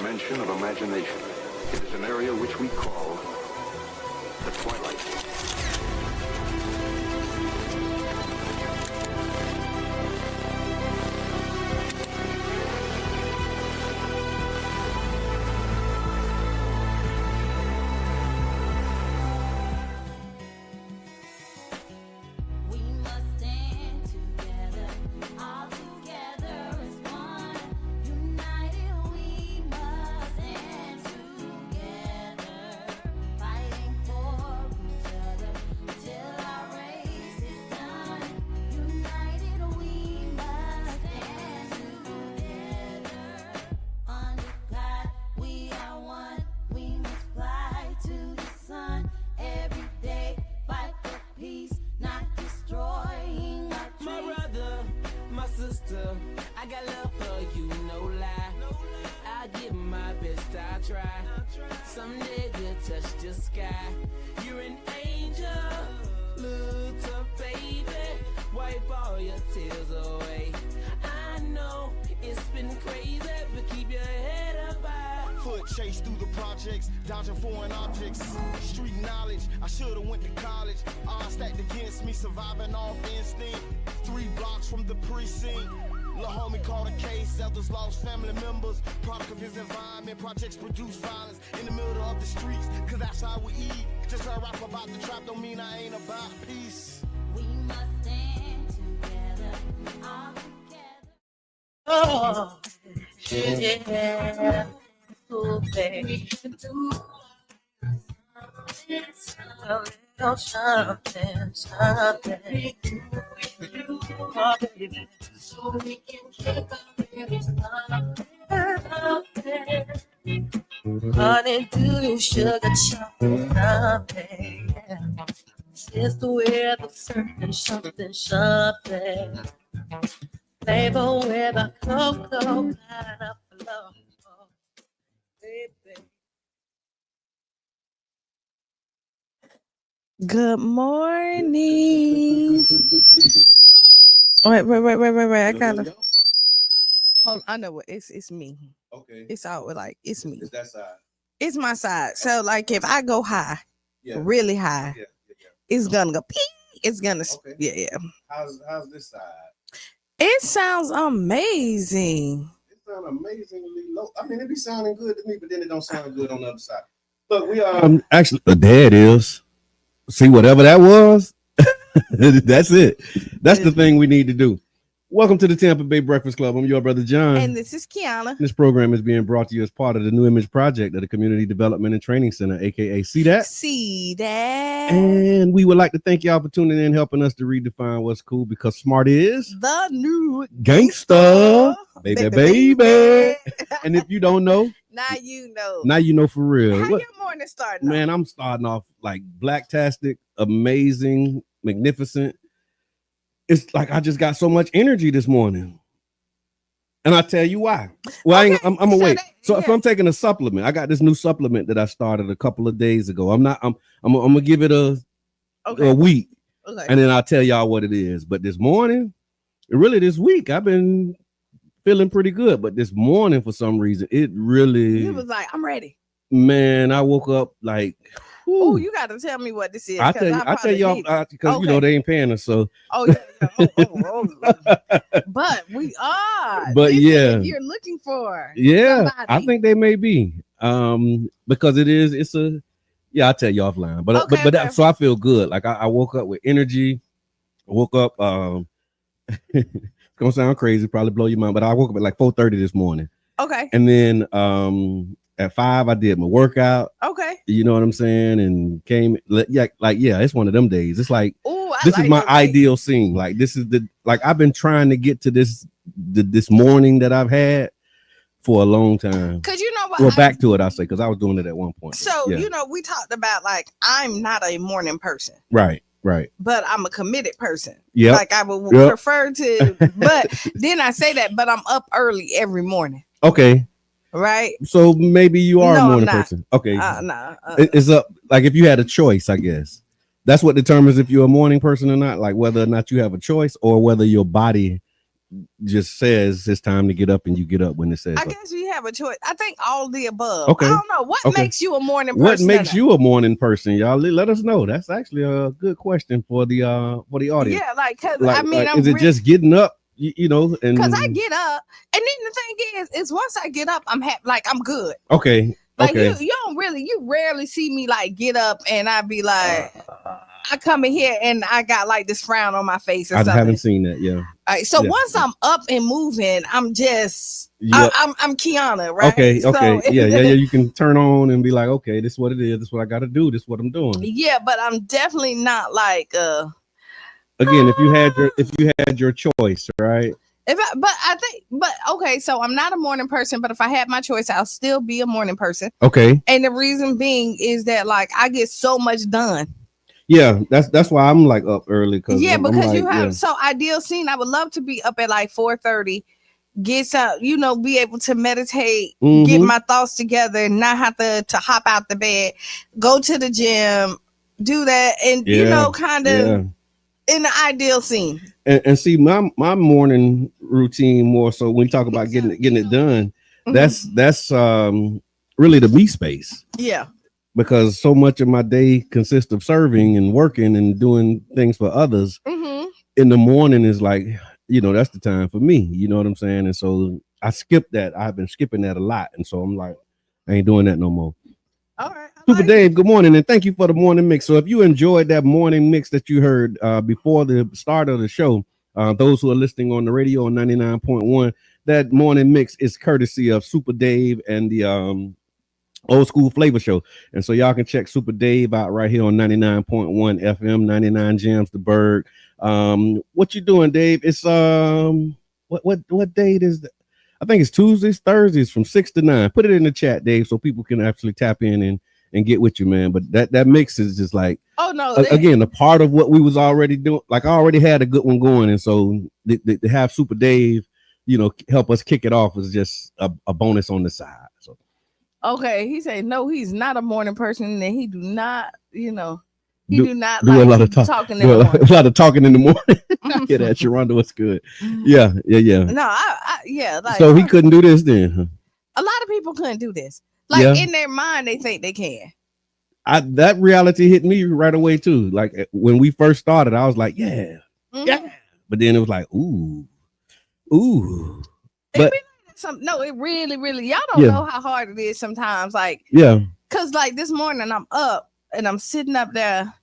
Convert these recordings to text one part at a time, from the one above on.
dimension of imagination. It is an area which we call the Twilight. Someday you'll touch the sky. You're an angel. Look up, baby. Wipe all your tears away. I know it's been crazy, but keep your head up high. Foot chase through the projects, dodging foreign objects. Street knowledge, I should've went to college. Odds stacked against me, surviving off instinct. 3 blocks from the precinct. Lil' homie caught a case, elders lost family members. Product of his environment, projects produce violence in the middle of the streets, cause that's how we eat. Just heard rap about the trap, don't mean I ain't about peace. We must stand together, all together. Oh, yeah. Oh, baby. A little something, something. Oh, baby. So we can keep up honey, do you sugar chocolate? Yeah. It's the weather, certain something, something. Flavor with a cocoa pineapple. Baby. Good morning. Wait. I gotta. Hold on, I know what it's me. Okay. It's all like it's me. It's that side. It's my side. So like if I go high, really high, it's gonna go pee. It's gonna yeah. How's this side? It sounds amazing. It sounds amazingly low. I mean, it be sounding good to me, but then it don't sound good on the other side. Look, we are actually there it is. See, whatever that was, that's it. That's the thing we need to do. Welcome to the Tampa Bay Breakfast Club. I'm your brother John. And this is Kiana. This program is being brought to you as part of the New Image Project of the Community Development and Training Center, aka See That. See That. And we would like to thank y'all for tuning in, helping us to redefine what's cool, because smart is the new gangster, baby. And if you don't know, now you know. Now you know for real. How your morning starting? Man, I'm starting off like blacktastic, amazing, magnificent. It's like I just got so much energy this morning, and I'll tell you why. Well, okay, I'm gonna wait. If I'm taking a supplement, I got this new supplement that I started a couple of days ago. I'm gonna give it a week, and then I'll tell y'all what it is. But this morning, really this week, I've been feeling pretty good. But this morning, for some reason, it was like, I'm ready. Man, I woke up like. Oh, you got to tell me what this is. I tell y'all because you know they ain't paying us. So but we are. But this you're looking for. Yeah, somebody. I think they may be. Because it's a I'll tell you offline. But so I feel good. Like I woke up with energy. I woke up. It's gonna sound crazy, probably blow your mind, but I woke up at like 4:30 this morning. Okay. And then at 5 I did my workout. Okay. You know what I'm saying? And came it's one of them days. It's like this like is my ideal scene. Like this is I've been trying to get to this morning that I've had for a long time. Cause you know what? Well, back to it, I say, because I was doing it at one point. So you know, we talked about like I'm not a morning person. Right. But I'm a committed person. Yeah. Like I would prefer to, but then I say that, but I'm up early every morning. Okay. Right. So maybe you are a morning person. Okay. It's up. Like if you had a choice, I guess that's what determines if you're a morning person or not. Like whether or not you have a choice or whether your body just says it's time to get up, and you get up when it says. I guess you have a choice. I think all the above. Okay. I don't know what makes you a morning person. What makes you a morning person, y'all? Let us know. That's actually a good question for the audience. Yeah, like because is it just getting up? You know, and because I get up, and then the thing is once I get up, I'm happy. Like I'm good. Okay. Like you rarely see me like get up and I be like, I come in here and I got like this frown on my face or something. I haven't seen that. Yeah. All right. So once I'm up and moving, I'm just I'm Kiana, right? Okay. So, Yeah. You can turn on and be like, okay, this is what it is. This is what I got to do. This is what I'm doing. Yeah, but I'm definitely not like. Again, if you had your choice, right? Okay, so I'm not a morning person, but if I had my choice, I'll still be a morning person. Okay. And the reason being is that like I get so much done. Yeah, that's why I'm like up early. Because you have so ideal scene. I would love to be up at like 4:30, get some, be able to meditate, get my thoughts together, not have to hop out the bed, go to the gym, do that, and kind of in the ideal scene. And see my morning routine more so when we talk about getting it done, that's really the me space. Yeah. Because so much of my day consists of serving and working and doing things for others. In the morning is like, that's the time for me. You know what I'm saying? And so I skip that. I've been skipping that a lot. And so I'm like, I ain't doing that no more. All right. Super Dave, good morning, and thank you for the morning mix. So if you enjoyed that morning mix that you heard before the start of the show, those who are listening on the radio on 99.1, that morning mix is courtesy of Super Dave and the Old School Flavor Show. And so y'all can check Super Dave out right here on 99.1 FM, 99 Jams the Berg. What you doing, Dave? It's what date is that? I think it's Tuesdays, Thursdays from 6 to 9. Put it in the chat, Dave, so people can actually tap in and get with you, man. But that mix is just like, oh no, again, a part of what we was already doing. Like I already had a good one going, and so to have Super Dave, help us kick it off is just a bonus on the side. So okay, he said no, he's not a morning person, and he do not, do not do like a lot of talking in the morning. A lot of talking in the morning. Yeah, that Sharonda, what's good? Yeah. No, I like. So he couldn't do this then, huh? A lot of people couldn't do this. Like in their mind, they think they can. That reality hit me right away too. Like when we first started, I was like, yeah. But then it was like, ooh. But it really, really, y'all don't know how hard it is sometimes. Like, because like this morning I'm up and I'm sitting up there,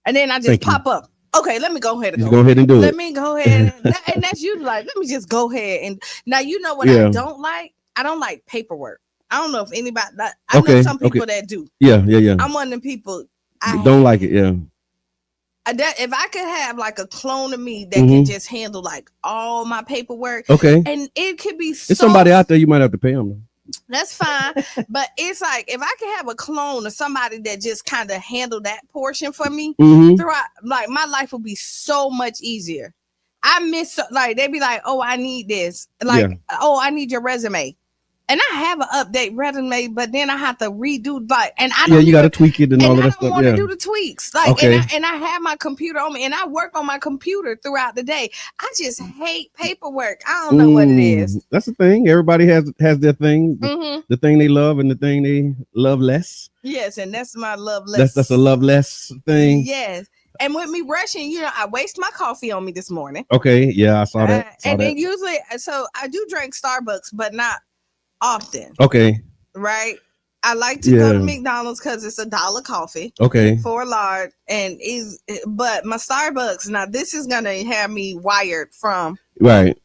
and then I just pop up. Okay, let me go ahead and go ahead and do it. Let me go ahead and that's you like. Let me just go ahead and now what I don't like. I don't like paperwork. I don't know if anybody. I know some people that do. Yeah. I'm one of them people. I don't like it. Yeah. If I could have like a clone of me that can just handle like all my paperwork, and it could be it's somebody out there you might have to pay them. That's fine, but it's like if I could have a clone of somebody that just kind of handle that portion for me throughout, like my life would be so much easier. I miss like they'd be like, oh, I need this, like oh, I need your resume. And I have an update resume, but then I have to redo like, and I don't. You got to tweak it and all of that stuff. I don't want to do the tweaks, like, and I have my computer on me, and I work on my computer throughout the day. I just hate paperwork. I don't know what it is. That's the thing. Everybody has their thing, the thing they love and the thing they love less. Yes, and that's my love less. That's a love less thing. Yes. And with me rushing, I waste my coffee on me this morning. Okay, yeah, I saw that. Then usually, so I do drink Starbucks, but not often. Okay. Right. I like to go to McDonald's because it's $1 coffee. Okay. For a large, but my Starbucks now this is gonna have me wired from right.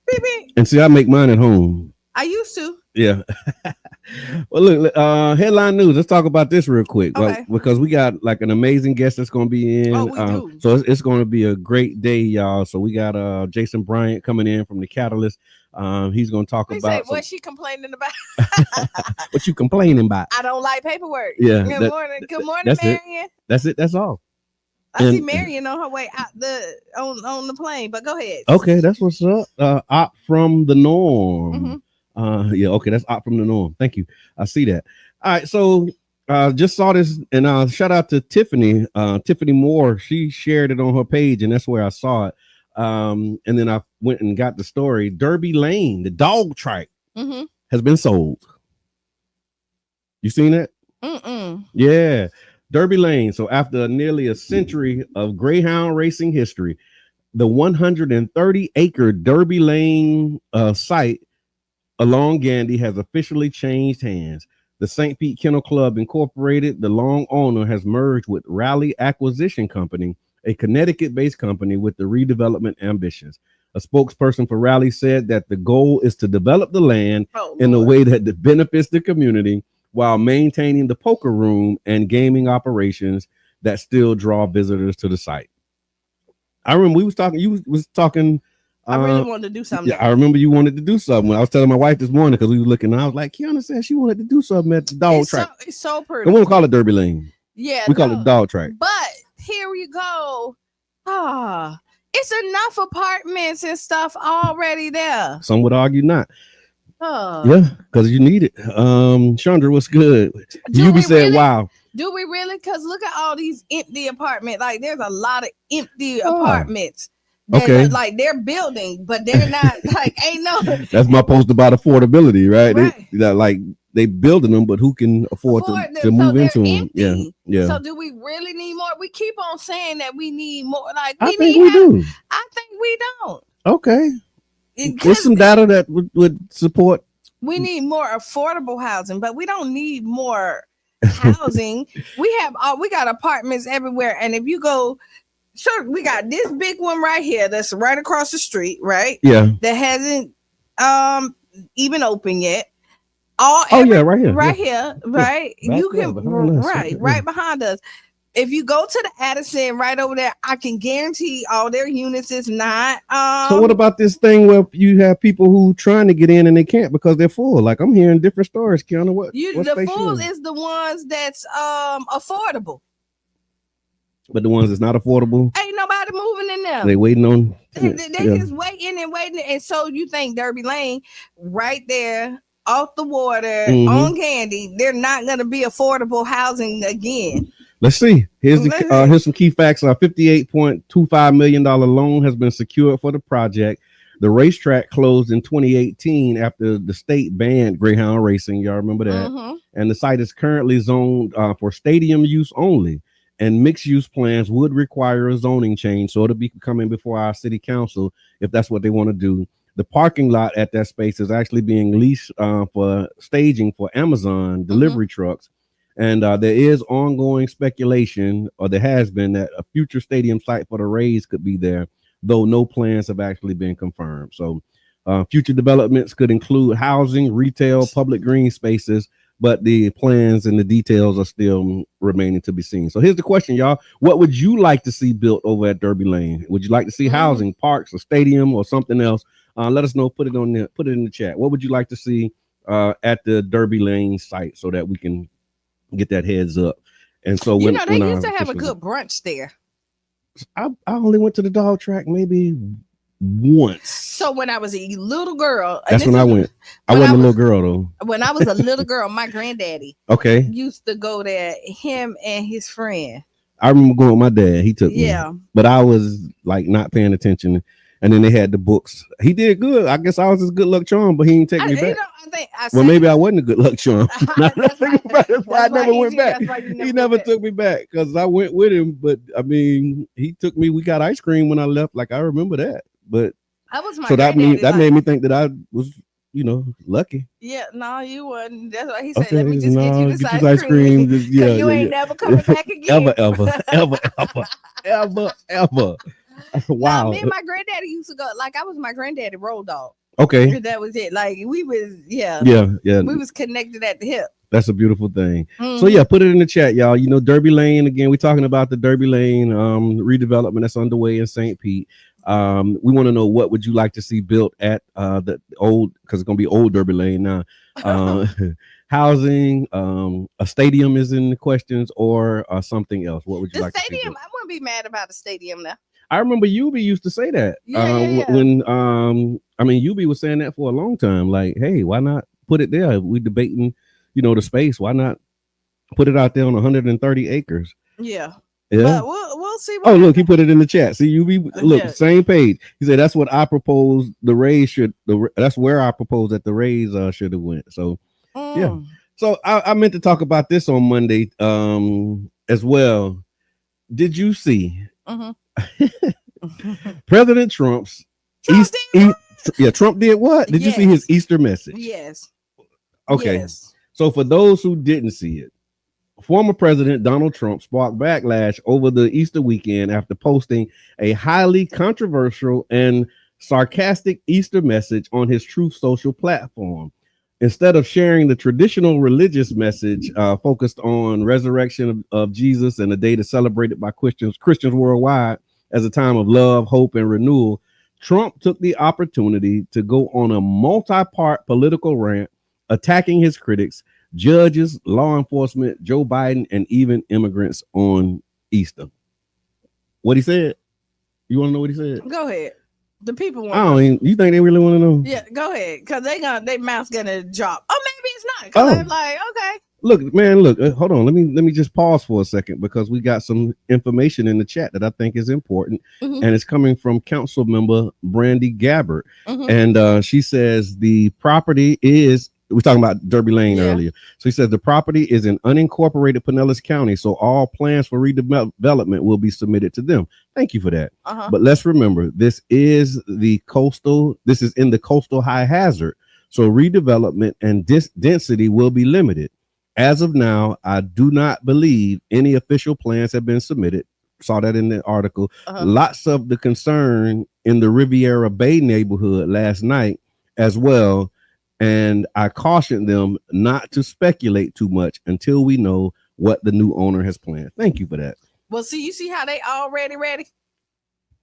Beep, beep. And see, I make mine at home. I used to. Yeah. Well, look, headline news. Let's talk about this real quick, okay. Because we got like an amazing guest that's going to be in. Oh, we do. So it's going to be a great day, y'all. So we got Jason Bryant coming in from the Catalyst. He's going to talk about what's she complaining about. What you complaining about? I don't like paperwork. Yeah. Good morning, Marion. That's it. That's all. I see Marion on her way out on the plane, but go ahead. Okay, that's what's up. Out from the norm. Yeah, okay, that's out from the norm. Thank you. I see that. All right, so just saw this, and shout out to Tiffany Moore. She shared it on her page, and that's where I saw it. And then I went and got the story. Derby Lane, the dog track, Mm-hmm. has been sold. You seen that? Mm-mm. Yeah, Derby Lane. So after nearly a century of greyhound racing history, the 130-acre Derby Lane site along Gandy has officially changed hands. The St. Pete Kennel Club Incorporated, the long owner, has merged with Raleigh Acquisition Company, a Connecticut-based company with the redevelopment ambitions. A spokesperson for Raleigh said that the goal is to develop the land in a way that benefits the community while maintaining the poker room and gaming operations that still draw visitors to the site. I remember we was talking. You was talking. I really wanted to do something. Yeah, I remember you wanted to do something. I was telling my wife this morning because we were looking. And I was like, Kiana said she wanted to do something at the dog track. It's so pretty. And we don't call it Derby Lane. Yeah, we call it dog track. But here we go. It's enough apartments and stuff already there. Some would argue not. Yeah, because you need it. Chandra, what's good? You said, really? Wow. Do we really? Because look at all these empty apartments. Like there's a lot of empty apartments. Okay. Like they're building, but they're not like ain't no. That's my post about affordability, right? Right. They building them, but who can afford to move into them? Empty. Yeah. So do we really need more? We keep on saying that we need more. Like I think we do. I think we don't. Okay. What's some data that would support? We need more affordable housing, but we don't need more housing. We got apartments everywhere, and if you go. Sure, we got this big one right here that's right across the street, right? Yeah. That hasn't even opened yet. Right here. Right here, right? You can right behind us. If you go to the Addison right over there, I can guarantee all their units is not. So what about this thing where you have people who trying to get in and they can't because they're full? Like I'm hearing different stories, Kiana. What the full is the ones that's affordable. But the ones that's not affordable, ain't nobody moving in there. They waiting on. They just waiting and waiting. And so you think Derby Lane, right there, off the water, on Gandy, they're not going to be affordable housing again. Let's see. Here's some key facts. A $58.25 million loan has been secured for the project. The racetrack closed in 2018 after the state banned greyhound racing. Y'all remember that? And the site is currently zoned for stadium use only. And mixed use plans would require a zoning change. So it'll be coming before our city council if that's what they want to do. The parking lot at that space is actually being leased for staging for Amazon delivery trucks. And there is ongoing speculation, or there has been, that a future stadium site for the Rays could be there, though no plans have actually been confirmed. So future developments could include housing, retail, public green spaces, but the plans and the details are still remaining to be seen. So here's the question, y'all. What would you like to see built over at Derby Lane? Would you like to see housing, parks, a stadium, or something else? Let us know. Put it in the chat. What would you like to see at the Derby Lane site so that we can get that heads up? And so they used to have a good brunch there. I only went to the dog track maybe once. So when I was a little girl, that's when I went. I wasn't a little girl though. When I was a little girl, my granddaddy used to go there, him and his friend. I remember going with my dad. He took me. But I was like not paying attention. And then they had the books. He did good. I guess I was his good luck charm, but he didn't take me back. Maybe I wasn't a good luck charm. That's why I never went back. He never took me back because I went with him. But I mean, he took me. We got ice cream when I left. Like I remember that. But that made me think that I was, lucky. Yeah, no, you wouldn't. That's why he said, "Let me just get you this ice cream." You ain't never coming back again. ever. Wow. No, me and my granddaddy used to go. Like I was my granddaddy road dog. Okay, that was it. Like we was, yeah. We was connected at the hip. That's a beautiful thing. So yeah, put it in the chat, y'all. Derby Lane again. We're talking about the Derby Lane redevelopment that's underway in St. Pete. We want to know, what would you like to see built at the old, because it's gonna be old Derby Lane now. Housing, a stadium is in the questions, or something else. What would you like to see? The stadium, I wouldn't be mad about the stadium now. I remember Yubi used to say that. When Yubi was saying that for a long time. Like, hey, why not put it there? We debating, the space. Why not put it out there on 130 acres? Yeah. Yeah. But we'll see. What Oh, look, he happens. put it in the chat. See, look, Yeah. same page. He said that's what I propose. The Rays should. That's where I propose that the Rays should have went. So yeah. Mm. So I meant to talk about this on Monday as well. Did you see Mhm. President Trump's Trump did yeah, Trump did what? Did you see his Yes. Easter message? Yes. Okay. Yes. So for those who didn't see it, former President Donald Trump sparked backlash over the Easter weekend after posting a highly controversial and sarcastic Easter message on his Truth Social platform. Instead of sharing the traditional religious message focused on resurrection of Jesus and a day to celebrate it by Christians worldwide as a time of love, hope, and renewal, Trump took the opportunity to go on a multi-part political rant, attacking his critics, judges, law enforcement, Joe Biden, and even immigrants on Easter. What he said? You want to know what he said? Go ahead. The people want. I don't even. You think they really want to know? Yeah, go ahead, cause their mouth's gonna drop. Oh, maybe it's not. Cause I'm like, okay. Look, man, look. Hold on. Let me just pause for a second because we got some information in the chat that I think is important, Mhm. and it's coming from Council Member Brandy Gabbard, Mhm. and she says the property is. We're talking about Derby Lane Yeah. earlier. So he says the property is in unincorporated Pinellas County, so all plans for redevelopment will be submitted to them. Thank you for that. Uh-huh. But let's remember, this is in the coastal high hazard. So redevelopment and density will be limited. As of now, I do not believe any official plans have been submitted. Saw that in the article. Uh-huh. Lots of the concern in the Riviera Bay neighborhood last night as well. And I cautioned them not to speculate too much until we know what the new owner has planned. Thank you for that. Well, see, you see how they already ready?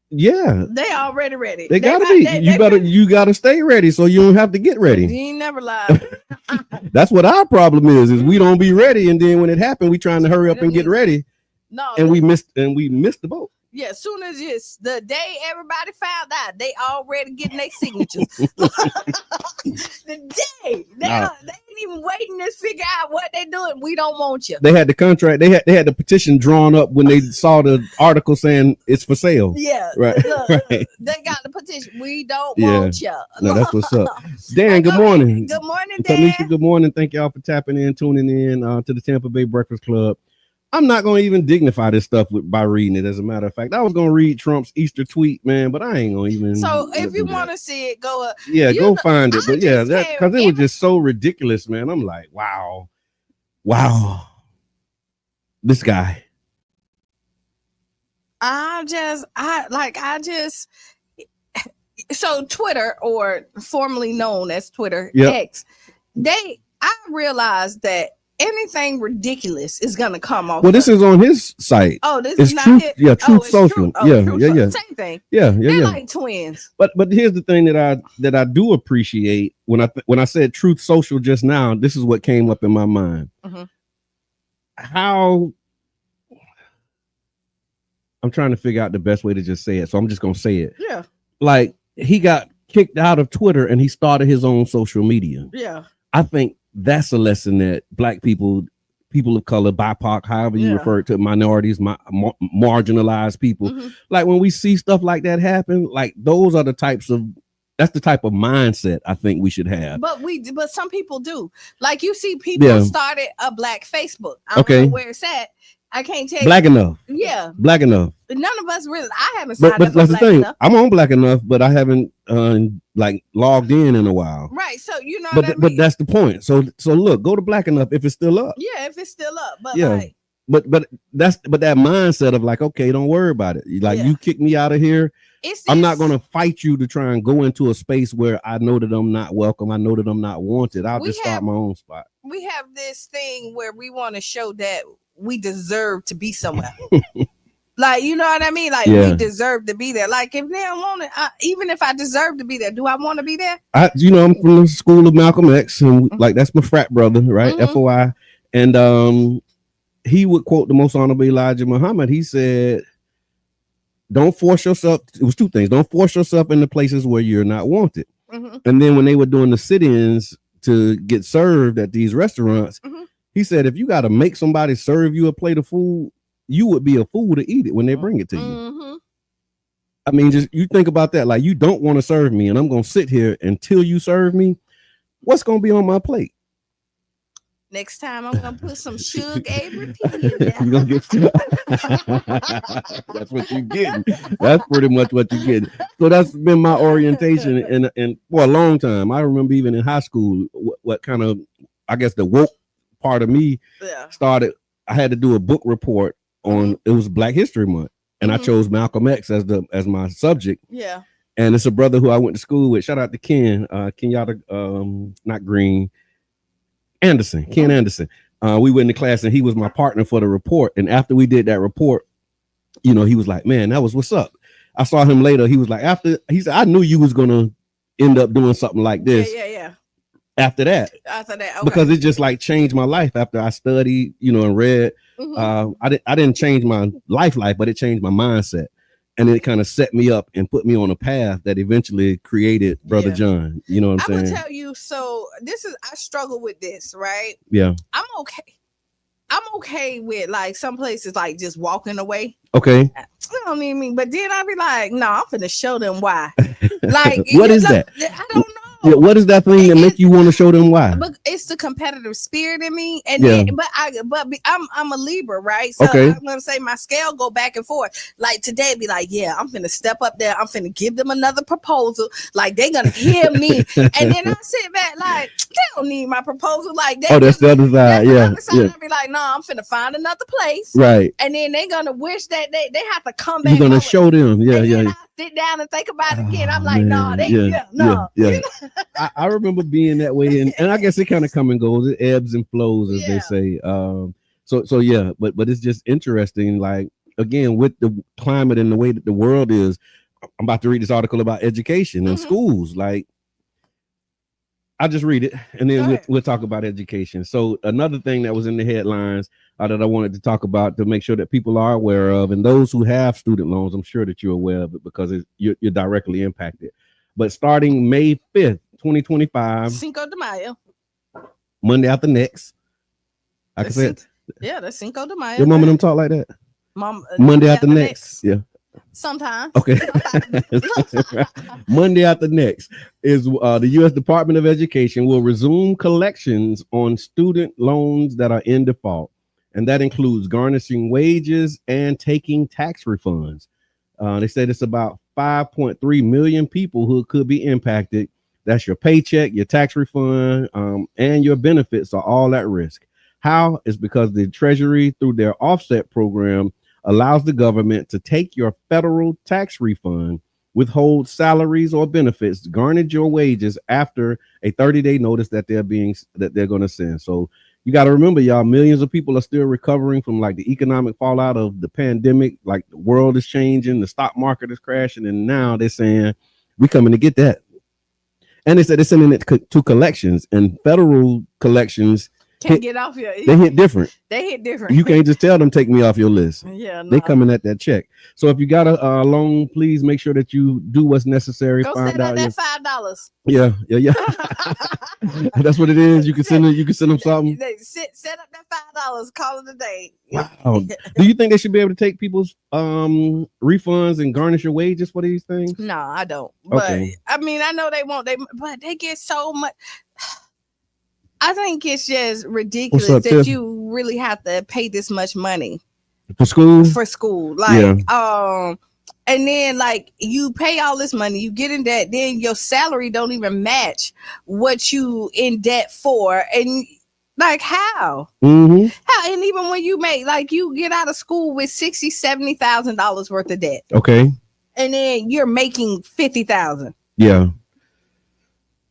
Yeah, They already ready. they gotta be. You gotta stay ready so you don't have to get You ready. ain't never lied. That's what our problem is we don't be ready, and then when it happened, we trying to hurry up and get ready, No, and we missed the boat. yeah, as soon as it's the day everybody found out, they already getting their signatures. The day they ain't even waiting to figure out what they doing. We don't want you. They had the contract. They had the petition drawn up when they saw the article saying it's for sale. Yeah, Right, look, right. They got the petition. We don't Yeah. want you. No, that's what's up. Dan, good morning. Good morning, Dan. Tamisha, good morning. Thank y'all for tapping in, tuning in to the Tampa Bay Breakfast Club. I'm not going to even dignify this stuff by reading it. As a matter of fact, I was going to read Trump's Easter tweet, man, but I ain't going to even. So if you want to see it, go. Find it. But yeah, just because it was just so ridiculous, man. I'm like, wow, this guy. So Twitter, or formerly known as Twitter, Yep. X, I realized that anything ridiculous is gonna come off. Well, this is on his site. Oh, this It's is not Truth. it? Yeah, Truth it's Social. Truth. Oh, Yeah, Truth yeah, Social. yeah. Same thing. Yeah. They're like twins. But here's the thing that I do appreciate when I said Truth Social just now. This is what came up in my mind. Mhm. How I'm trying to figure out the best way to just say it, so I'm just gonna say it. Yeah, Like, he got kicked out of Twitter and he started his own social media. yeah. I think that's a lesson that Black people of color, BIPOC, however you Yeah. refer to minorities, marginalized people. Mhm. Like, when we see stuff like that happen, like, that's the type of mindset I think we should have. But some people do. Like, you see, people started a Black Facebook. I don't know where it's at. I can't tell Black you. enough. Yeah. Black enough. None of us really. I haven't signed But up that's for the Black thing. enough. I'm on Black enough, but I haven't logged in a while. Right. So you know what I mean? But that's the point. So look, go to Black enough if it's still up. Yeah, if it's still up. But Yeah. like, But that mindset of like, okay, don't worry about it. Like, you kick me out of here, I'm not gonna fight you to try and go into a space where I know that I'm not welcome. I know that I'm not wanted. I'll just start my own spot. We have this thing where we want to show that we deserve to be somewhere. Like, you know what I mean? Like, we deserve to be there. Like, if they don't want it, even if I deserve to be there, do I want to be there? I'm from the school of Malcolm X, and like, that's my frat brother, right? Mhm. FOI. And he would quote the most honorable Elijah Muhammad. He said, don't force yourself. It was two things. Don't force yourself into places where you're not wanted. Mhm. And then when they were doing the sit-ins to get served at these restaurants, Mhm. he said, if you got to make somebody serve you a plate of food, you would be a fool to eat it when they bring it to you. Mm-hmm. I mean, just you think about that. Like, you don't want to serve me, and I'm gonna sit here until you serve me. What's gonna be on my plate? Next time I'm gonna put some sugar Avery P in there. You're gonna get that's what you're getting. That's pretty much what you're getting. So that's been my orientation in for a long time. I remember even in high school, what kind of, I guess, the woke part of me started. I had to do a book report on, it was Black History Month, and I chose Malcolm X as my subject. Yeah. And it's a brother who I went to school with. Shout out to Ken, Kenyatta, not Green, Anderson, Ken Anderson. We went into class and he was my partner for the report. And after we did that report, you know, he was like, man, that was what's up. I saw him later. He was like, he said, I knew you was gonna end up doing something like this. Yeah. After that, okay. Because it just like changed my life after I studied, you know, and read. I didn't change my life, but it changed my mindset. And it kind of set me up and put me on a path that eventually created Brother John. You know what I'm saying? I'm gonna tell you. So I struggle with this, right? Yeah. I'm okay with like some places like just walking away. Okay. I don't mean, but then I be like, no, I'm finna show them why. Like, what is that? I don't know. Yeah, what is that thing that make you want to show them why? But it's the competitive spirit in me, and then, I'm a Libra, right? So okay. I'm gonna say my scale go back and forth. Like today, be like, yeah, I'm finna step up there. I'm finna give them another proposal. Like they gonna hear me, and then I sit back like they don't need my proposal. Like that's the other side. Yeah. I be like, no, I'm finna find another place. Right. And then they gonna wish that they have to come back. You're gonna show them. Yeah. I sit down and think about it again. I'm like, no, yeah. I remember being that way, and I guess it kind of come and goes. It ebbs and flows, as they say. So yeah, but it's just interesting. Like again, with the climate and the way that the world is, I'm about to read this article about education and schools. Like, I'll just read it, and then we'll talk about education. So another thing that was in the headlines that I wanted to talk about to make sure that people are aware of, and those who have student loans, I'm sure that you're aware of it because you're directly impacted. But starting May 5th, 2025, Cinco de Mayo, Monday after next. I can say it. Yeah, that's Cinco de Mayo. Your mom and them talk like that? Monday after next. Yeah. Sometimes. Okay. Monday after next is the U.S. Department of Education will resume collections on student loans that are in default. And that includes garnishing wages and taking tax refunds. They said it's about 5.3 million people who could be impacted. That's your paycheck, your tax refund, and your benefits are all at risk. How? Is because the Treasury, through their offset program, allows the government to take your federal tax refund, withhold salaries or benefits, garnish your wages after a 30-day notice that they're going to send. So you got to remember, y'all, millions of people are still recovering from like the economic fallout of the pandemic. Like the world is changing, the stock market is crashing, and now they're saying we're coming to get that. And they said they're sending it to collections, and federal collections can't get off your. They hit different. You can't just tell them take me off your list. Yeah, no. They coming at that check. So if you got a loan, please make sure that you do what's necessary. Go find out that $5. Yeah. That's what it is. You can send them. You can send them something. Set up that $5. Call it a day. Wow. Do you think they should be able to take people's refunds and garnish your wages for these things? No, I don't. But okay. I mean, I know they won't. But they get so much. I think it's just ridiculous that you really have to pay this much money for school. Like, and then like you pay all this money, you get in debt, then your salary don't even match what you in debt for, and like how? How? And even when you make like you get out of school with $60,000-$70,000 worth of debt, okay, and then you're making $50,000. Yeah.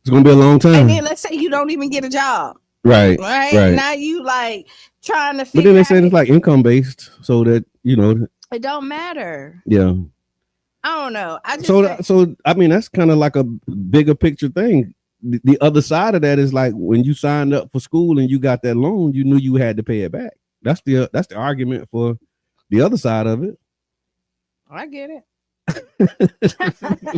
It's gonna be a long time. And then let's say you don't even get a job. Right. Now you like trying to figure. But then they say it's like income based, so that it don't matter. Yeah. I don't know. So I mean that's kind of like a bigger picture thing. The other side of that is like when you signed up for school and you got that loan, you knew you had to pay it back. That's the argument for the other side of it. I get it.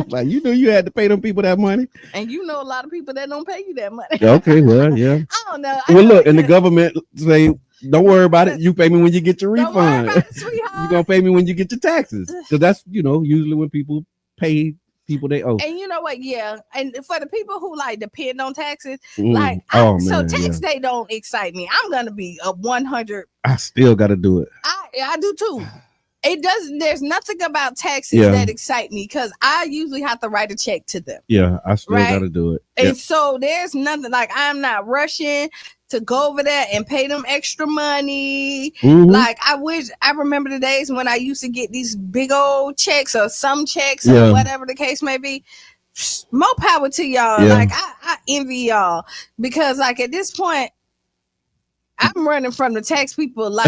Like you knew you had to pay them people that money, and you know a lot of people that don't pay you that money. Okay, well, yeah. I don't know. Well, look, and the government say Don't worry about it. You pay me when you get your Don't worry refund. about it, sweetheart. You're gonna pay me when you get your taxes. Because that's, usually when people pay people they owe. And you know what? Yeah. And for the people who like depend on taxes, Man, tax day don't excite me. I'm gonna be a 100. I still gotta do it. I do too. It doesn't. There's nothing about taxes Yeah. that excite me because I usually have to write a check to them. Yeah, I still Right. gotta do it. And so there's nothing like I'm not rushing to go over there and pay them extra money. Mhm. Like I remember the days when I used to get these big old checks or some checks Yeah. or whatever the case may be. More power to y'all. Yeah. Like I envy y'all because like at this point, I'm running from the tax people.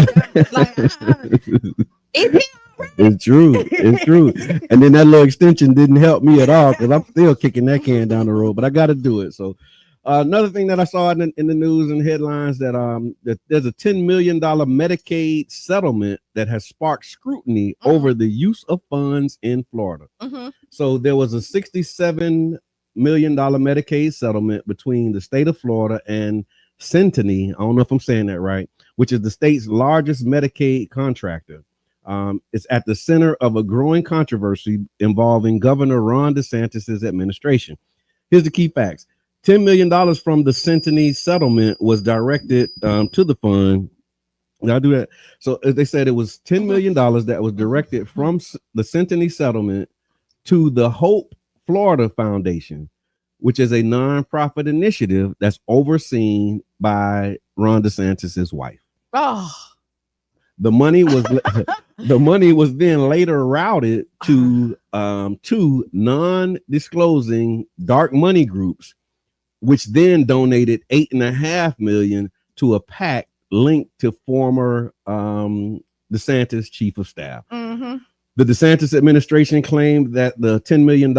It's true. It's true. And then that little extension didn't help me at all because I'm still kicking that can down the road, but I got to do it. So another thing that I saw in the news and headlines that there's a $10 million Medicaid settlement that has sparked scrutiny over the use of funds in Florida. Mm-hmm. So there was a $67 million Medicaid settlement between the state of Florida and Centene. I don't know if I'm saying that right, which is the state's largest Medicaid contractor. It's at the center of a growing controversy involving Governor Ron DeSantis' administration. Here's the key facts. $10 million from the Centene settlement was directed to the fund. I'll do that. So they said it was $10 million that was directed from the Centene settlement to the Hope Florida Foundation, which is a nonprofit initiative that's overseen by Ron DeSantis' wife. Oh. The money was then later routed to two non-disclosing dark money groups, which then donated $8.5 million to a PAC linked to former DeSantis chief of staff. Mm-hmm. The DeSantis administration claimed that the $10 million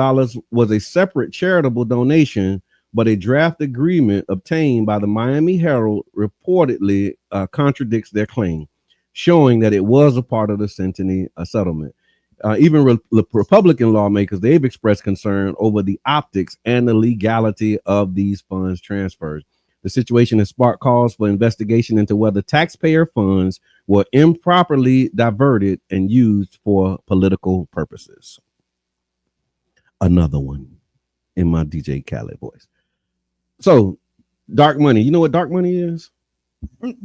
was a separate charitable donation, but a draft agreement obtained by the Miami Herald reportedly contradicts their claim, showing that it was a part of the Centene settlement. Even Republican lawmakers, they've expressed concern over the optics and the legality of these funds transfers. The situation has sparked calls for investigation into whether taxpayer funds were improperly diverted and used for political purposes. Another one in my DJ Khaled voice. So, dark money. You know what dark money is?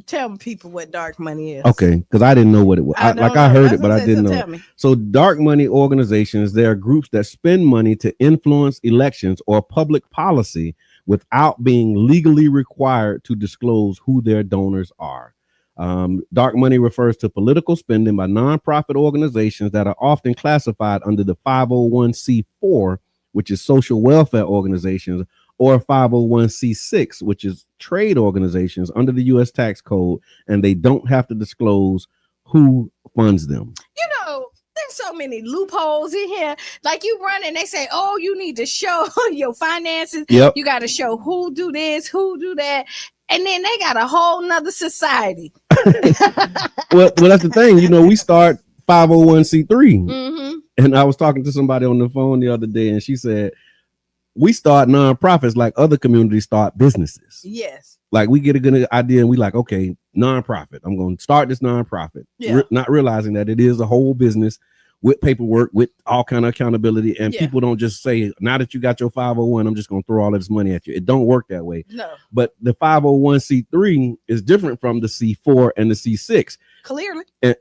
Tell people what dark money is. Okay, because I didn't know what it was. I heard it, but I didn't know. Tell me. So dark money organizations, they are groups that spend money to influence elections or public policy without being legally required to disclose who their donors are. Dark money refers to political spending by nonprofit organizations that are often classified under the 501c4, which is social welfare organizations, or 501c6, which is trade organizations under the U.S. tax code, and they don't have to disclose who funds them. You know, there's so many loopholes in here. Like you run and they say, oh, you need to show your finances. Yep. You got to show who do this, who do that. And then they got a whole nother society. well, that's the thing. You know, we start 501c3. Mm-hmm. And I was talking to somebody on the phone the other day, and she said, we start nonprofits like other communities start businesses. Yes. Like we get a good idea and we like, okay, nonprofit. I'm going to start this nonprofit. Yeah. Not realizing that it is a whole business with paperwork, with all kind of accountability. And people don't just say, now that you got your 501, I'm just going to throw all of this money at you. It don't work that way. No. But the 501c3 is different from the C4 and the C6. Clearly. And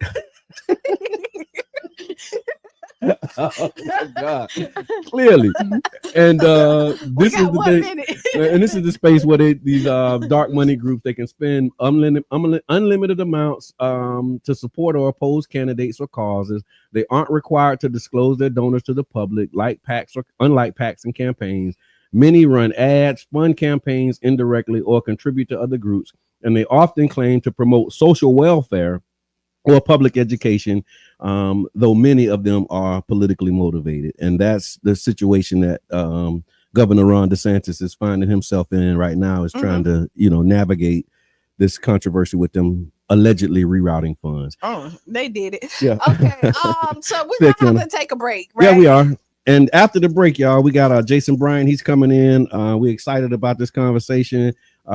oh my God. Clearly. And this is the thing, and this is the space where these dark money groups, they can spend unlimited amounts to support or oppose candidates or causes. They aren't required to disclose their donors to the public, like PACs or unlike PACs and campaigns. Many run ads, fund campaigns indirectly, or contribute to other groups, and they often claim to promote social welfare or public education, though many of them are politically motivated. And that's the situation that Governor Ron DeSantis is finding himself in right now, is trying to, navigate this controversy with them allegedly rerouting funds. Oh, they did it. Yeah. Okay. So we're gonna have to take a break, right? Yeah, we are. And after the break, y'all, we got Jason Bryant. He's coming in. We're excited about this conversation.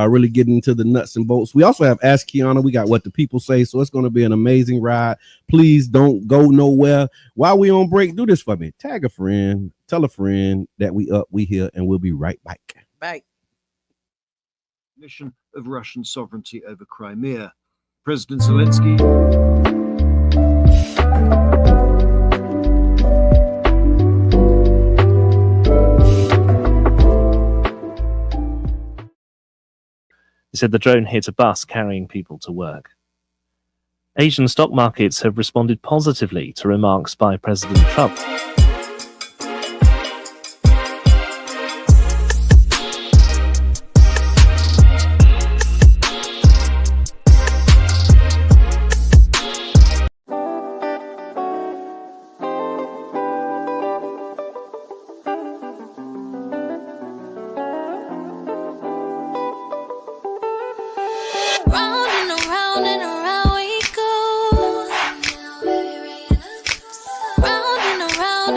really getting into the nuts and bolts. We also have Ask Kiana. We got What the People Say. So it's going to be an amazing ride. Please don't go nowhere. While we on break, do this for me. Tag a friend. Tell a friend that we up, we here, and we'll be right back. Right. Mission of Russian sovereignty over Crimea. President Zelensky. He said the drone hit a bus carrying people to work. Asian stock markets have responded positively to remarks by President Trump. Round and around we go. Round and around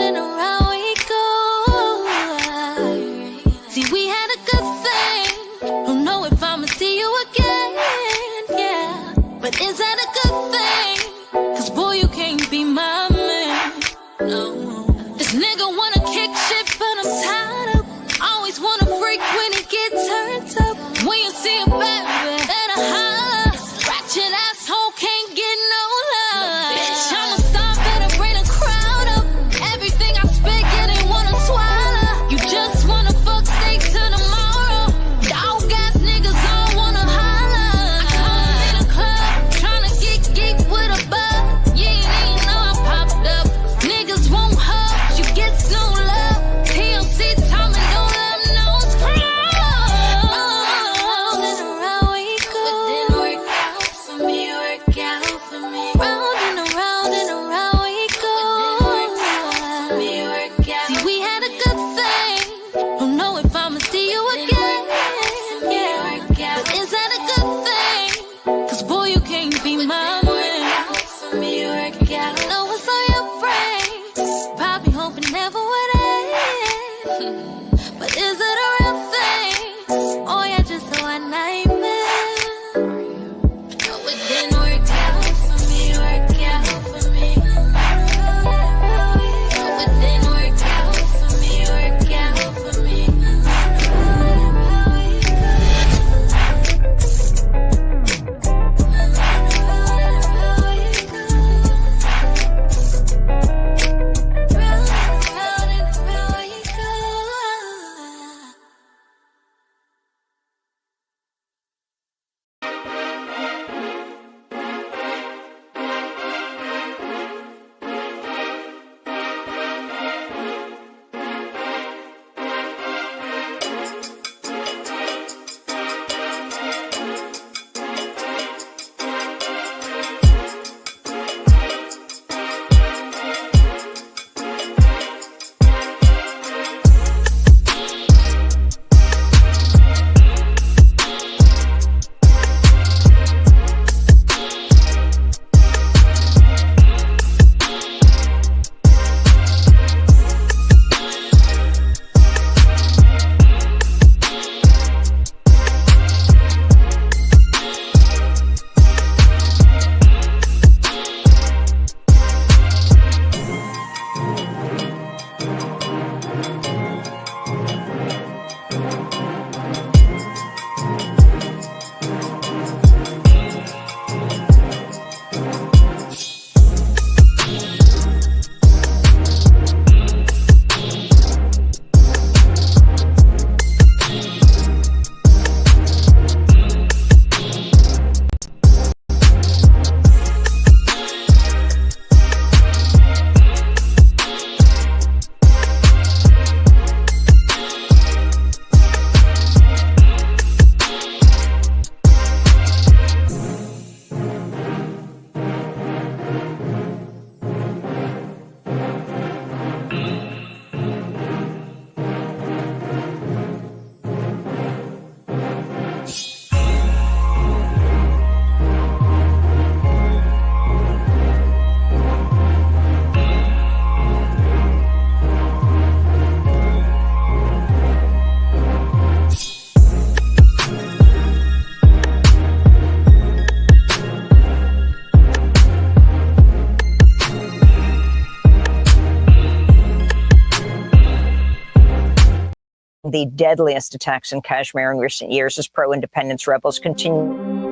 the deadliest attacks in Kashmir in recent years as pro-independence rebels continue.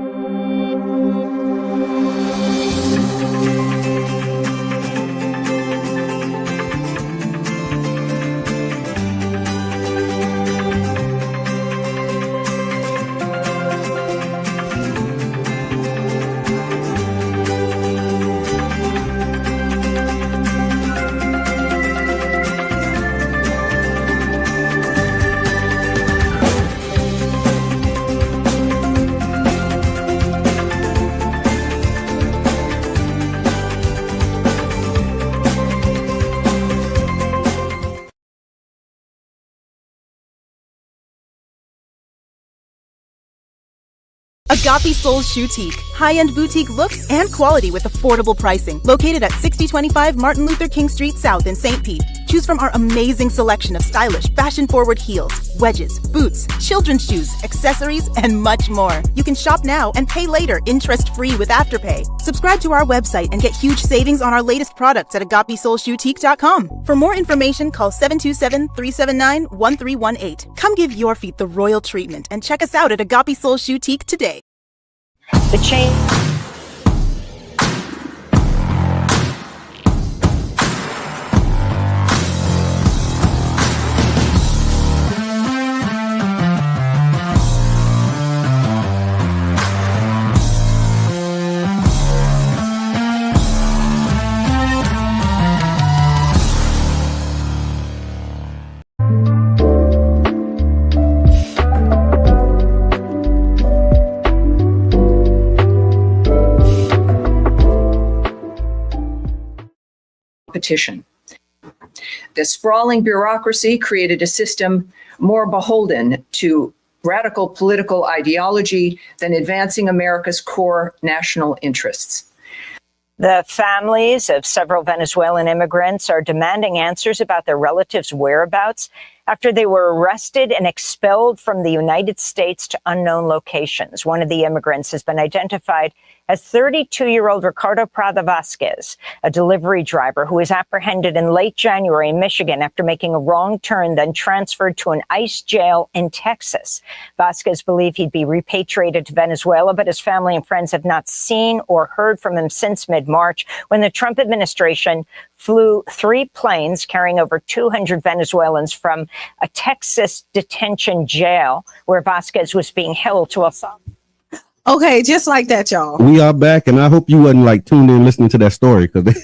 Agape Souls Boutique. High-end boutique looks and quality with affordable pricing. Located at 6025 Martin Luther King Street South in St. Pete. Choose from our amazing selection of stylish, fashion-forward heels, wedges, boots, children's shoes, accessories, and much more. You can shop now and pay later, interest-free with Afterpay. Subscribe to our website and get huge savings on our latest products at AgapeSoulsBoutique.com. For more information, call 727-379-1318. Come give your feet the royal treatment and check us out at Agape Souls Boutique today. The change. Competition. The sprawling bureaucracy created a system more beholden to radical political ideology than advancing America's core national interests. The families of several Venezuelan immigrants are demanding answers about their relatives' whereabouts after they were arrested and expelled from the United States to unknown locations. One of the immigrants has been identified as 32-year-old Ricardo Prada Vasquez, a delivery driver who was apprehended in late January in Michigan after making a wrong turn, then transferred to an ICE jail in Texas. Vasquez believed he'd be repatriated to Venezuela, but his family and friends have not seen or heard from him since mid-March, when the Trump administration flew 3 planes carrying over 200 Venezuelans from a Texas detention jail where Vasquez was being held to a... Okay, just like that, y'all. We are back, and I hope you wasn't like tuned in listening to that story, because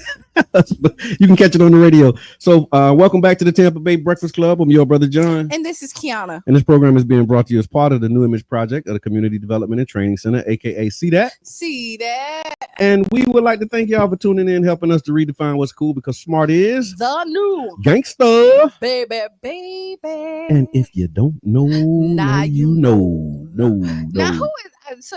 you can catch it on the radio. So welcome back to the Tampa Bay Breakfast Club. I'm your brother John. And this is Kiana. And this program is being brought to you as part of the New Image Project of the Community Development and Training Center, aka See That. See That. And we would like to thank y'all for tuning in, helping us to redefine what's cool, because smart is the new gangsta. Baby. And if you don't know, now you know. Now who is, so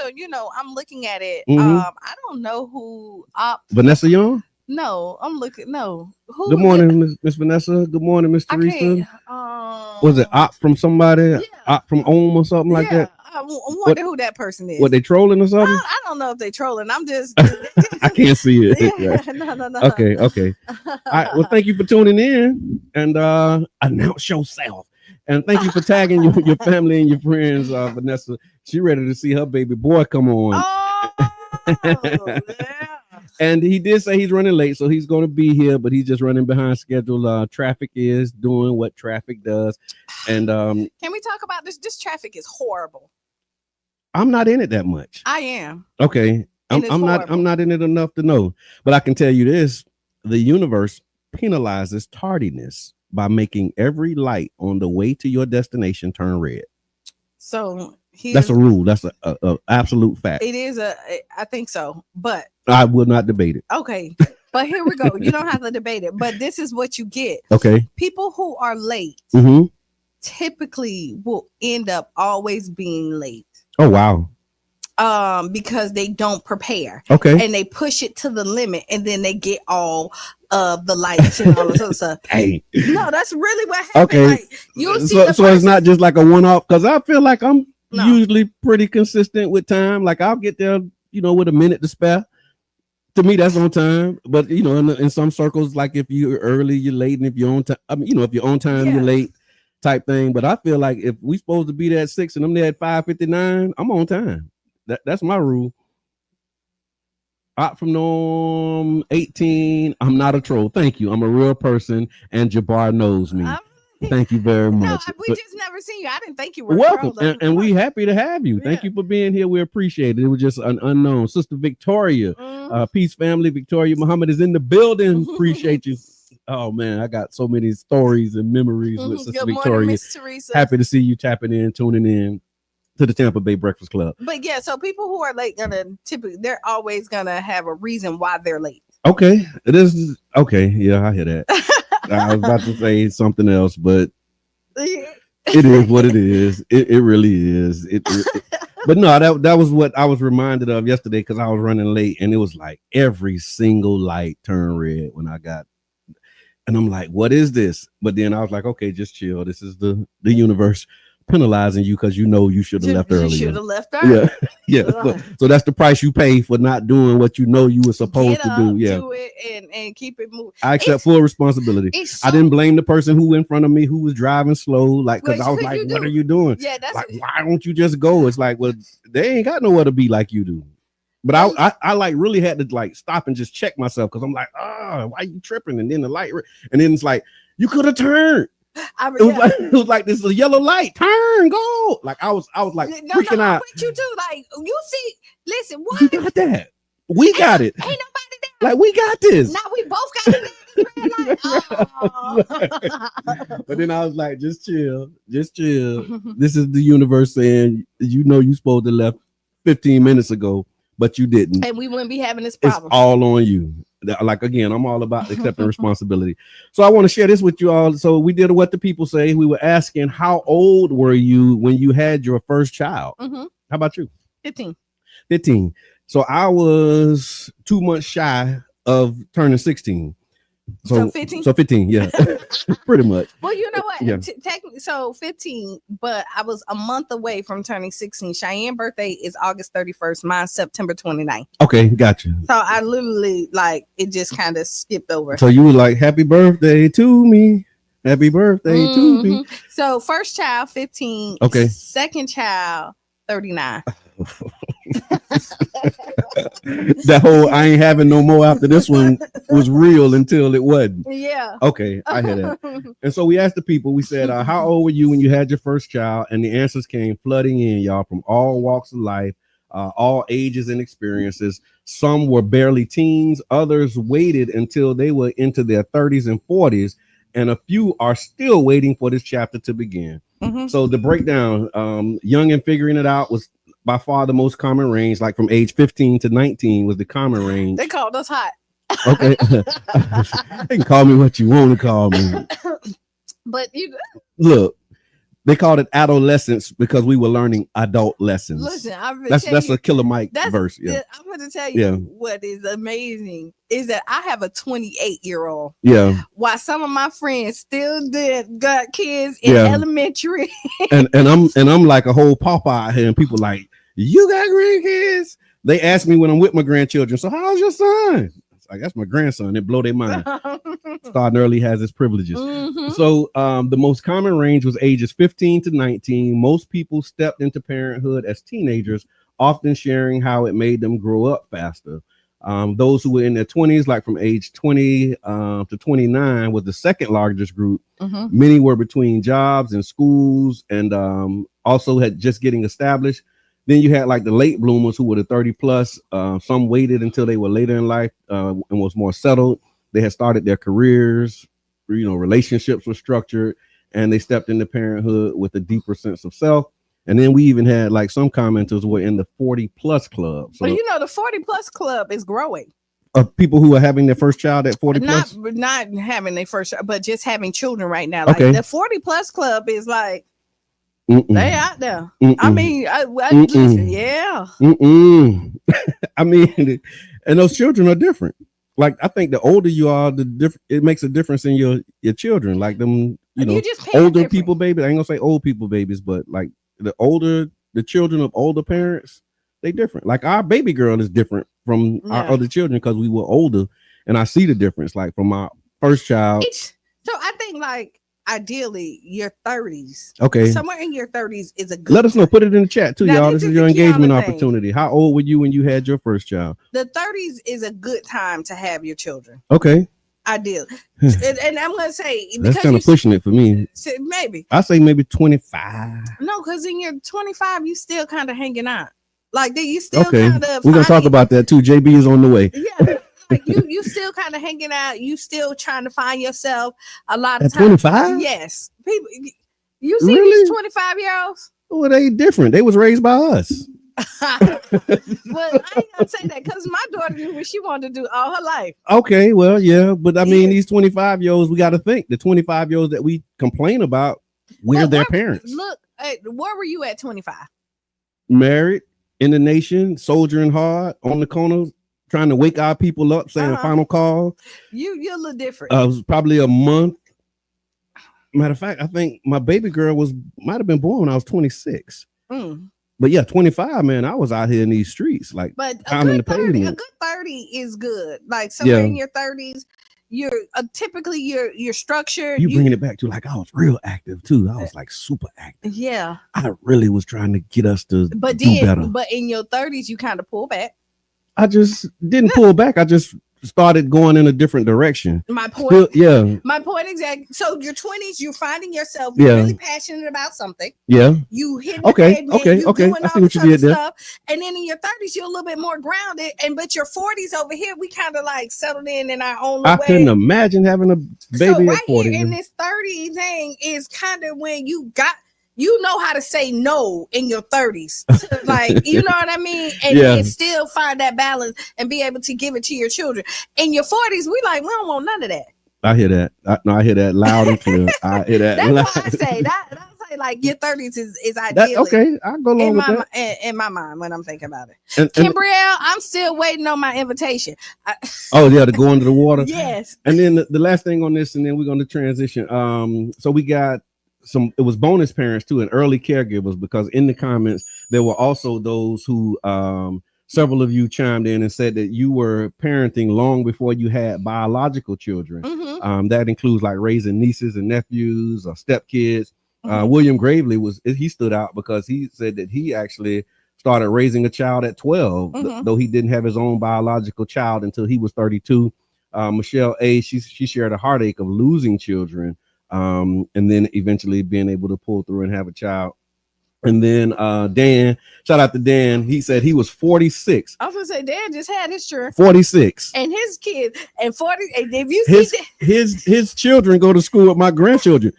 I'm looking at it. Mm-hmm. I don't know who Vanessa Young? No, I'm looking. No. Who? Good morning, Miss Vanessa. Good morning, Miss Teresa. Was it op from somebody? Yeah. Op from Ohm or something like that? I wonder who that person is. What, they trolling or something? I don't know if they trolling. I'm just. I can't see it. Yeah, no. Okay. All right. Well, thank you for tuning in, and announce yourself. And thank you for tagging your family and your friends, Vanessa. She ready to see her baby boy come on. Oh, yeah. And he did say he's running late, so he's going to be here, but he's just running behind schedule. Traffic is doing what traffic does. And can we talk about this? This traffic is horrible. I'm not in it that much. I am. Okay. I'm not in it enough to know. But I can tell you this: the universe penalizes tardiness by making every light on the way to your destination turn red. So that's a rule. That's a absolute fact. It is I think so, but I will not debate it. Okay, but here we go. You don't have to debate it, but this is what you get. Okay. People who are late typically will end up always being late. Oh wow. Because they don't prepare. Okay. And they push it to the limit, and then they get all of the lights and all this other stuff. Hey. No, that's really what happened. Okay. Like, you'll see so it's not just like a one-off, because I feel like I'm usually pretty consistent with time. Like I'll get there, with a minute to spare. To me, that's on time. But in some circles, like if you're early, you're late, and if you're on time, if you're on time, you're late. type thing. But I feel like if we supposed to be there at 6 and I'm there at 5:59, I'm on time. That's my rule. Out from norm 18. I'm not a troll. Thank you. I'm a real person, and Jabbar knows me. Thank you very much. No, we just never seen you. I didn't think you were welcome, a and we happy to have you. Yeah. Thank you for being here. We appreciate it. It was just an unknown. Sister Victoria, peace family. Victoria Muhammad is in the building. Appreciate you. Oh man, I got so many stories and memories with Sister Good Victoria. morning, Miss Teresa. Happy to see you tapping in, tuning in to the Tampa Bay Breakfast Club. But yeah, so people who are late they're always gonna have a reason why they're late. Okay, it is okay. Yeah, I hear that. I was about to say something else, but it is what it is. It really is. But no, that was what I was reminded of yesterday because I was running late, and it was like every single light turned red when I got. And I'm like, what is this? But then I was like, okay, just chill. This is the universe penalizing you because you should have left earlier. You should have left earlier. Yeah. So that's the price you pay for not doing what you were supposed to do. Yeah. Do it and keep it moving. I accept full responsibility. I didn't blame the person who in front of me who was driving slow, like because I was like, what are you doing? Yeah, that's like, why don't you just go? It's like, well, they ain't got nowhere to be like you do. But I like really had to like stop and just check myself because I'm like, why are you tripping? And then the light, and then it's like, you could have turned. It was like this yellow light. Turn, go. Like I was like freaking out. What you do? Like you see, listen, what you got that? We got it. Ain't nobody there. Like we got this. Now we both got it. But then I was like, just chill. This is the universe saying, you're supposed to left 15 minutes ago, but you didn't. And we wouldn't be having this problem. It's all on you. Like, again, I'm all about accepting responsibility. So I want to share this with you all. So we did what the people say. We were asking, how old were you when you had your first child? How about you? 15. So I was 2 months shy of turning 16. So 15? So 15, yeah. Pretty much. Well, you know what? Yeah. Technically, so 15, but I was a month away from turning 16. Cheyenne's birthday is August 31st. Mine's September 29th. Okay, gotcha. So I literally, like, it just kind of skipped over. So you were like, happy birthday to me. Happy birthday to me. So first child, 15. Okay. Second child, 39. That whole I ain't having no more after this one was real until it wasn't. Yeah. Okay, I hear that. And so we asked the people, we said, how old were you when you had your first child? And the answers came flooding in, y'all, from all walks of life, all ages and experiences. Some were barely teens, others waited until they were into their 30s and 40s, and a few are still waiting for this chapter to begin. So the breakdown, young and figuring it out was by far the most common range, like from age 15 to 19 was the common range. They called us hot. Okay. They can call me what you want to call me. But you look, they called it adolescence because we were learning adult lessons. Listen, that's a Killer Mike verse. Yeah. I'm going to tell you what is amazing is that I have a 28-year-old. Yeah. While some of my friends still got kids in elementary. and I'm like a whole papa out here, and people like, you got grandkids? They ask me when I'm with my grandchildren, so how's your son? Like, that's my grandson. It blow their mind. Starting early has its privileges. So the most common range was ages 15 to 19. Most people stepped into parenthood as teenagers, often sharing how it made them grow up faster. Those who were in their 20s, like from age 20 to 29, was the second largest group. Many were between jobs and schools, and also had just getting established. Then you had like the late bloomers who were the 30 plus. Some waited until they were later in life and was more settled. They had started their careers, relationships were structured, and they stepped into parenthood with a deeper sense of self. And then we even had like some commenters were in the 40 plus club. So the 40 plus club is growing. Of people who are having their first child at 40 plus? Not having their first child, but just having children right now. Like the 40 plus club is like, they out there. I mean, listen, yeah. I mean, and those children are different. Like, I think the older you are, it makes a difference in your children. Like them, older people babies. I ain't gonna say old people babies, but like the children of older parents, they different. Like our baby girl is different from our other children because we were older, and I see the difference. Like from my first child. So I think like ideally your 30s. Okay. Somewhere in your 30s is a good Let us know. Put it in the chat too, Now, y'all. this This is is your the engagement Kiana thing. opportunity. How old were you when you had your first child? The 30s is a good time to have your children. Okay. Ideally. and I'm gonna say That's kind of pushing it for me. Maybe. I say maybe 25. No, because in your 25, you still kind of hanging out. Like you still Okay. kind of We're gonna talk about that too. JB is on the way. Yeah. Like you still kind of hanging out. You still trying to find yourself a lot of At times. 25? Yes. People, you see Really? these 25-year-olds? Well, they different. They was raised by us. Well, I ain't gonna say that because my daughter knew what she wanted to do all her life. Okay, well, yeah, but I mean, these 25-year-olds, we got to think the 25-year-olds that we complain about, we're their parents. Look, where were you at 25? Married, in the nation, soldiering hard on the corner, trying to wake our people up, saying final call. You're a little different. It was probably a month. Matter of fact, I think my baby girl might have been born when I was 26. But yeah, 25, man, I was out here in these streets, like pounding the pavement. A good 30 is good. Like somewhere in your 30s, you're typically you're structured. You bringing it back to like I was real active too. I was like super active. Yeah. I really was trying to get us to do better. But in your 30s, you kind of pull back. I just didn't pull back. I just started going in a different direction. My point. Yeah. My point exactly. So your 20s, you're finding yourself really passionate about something. Yeah. You hit the okay. Doing I see what you did there. Stuff. And then in your 30s, you're a little bit more grounded. But your 40s over here, we kind of like settled in our own way. I couldn't imagine having a baby at 40. Here in this 30 thing is kind of when you know how to say no in your 30s. Like, you know what I mean? And still find that balance and be able to give it to your children. In your 40s, we don't want none of that. I hear that. I hear that loud and clear. I hear that. That's why I say that. I say like your 30s is ideal. Okay, I'll go along with that. In my mind when I'm thinking about it. And Kimbrielle, I'm still waiting on my invitation. To go into the water? Yes. And then the last thing on this, and then we're going to transition. So we got it was bonus parents too, and early caregivers, because in the comments there were also those who several of you chimed in and said that you were parenting long before you had biological children. That includes like raising nieces and nephews or stepkids. William Gravely he stood out because he said that he actually started raising a child at 12, though he didn't have his own biological child until he was 32. Michelle A, she shared a heartache of losing children, and then eventually being able to pull through and have a child. And then Dan, shout out to Dan. He said he was 46. I was gonna say Dan just had his children. 46. And his kids and 40. And if you see his children go to school with my grandchildren,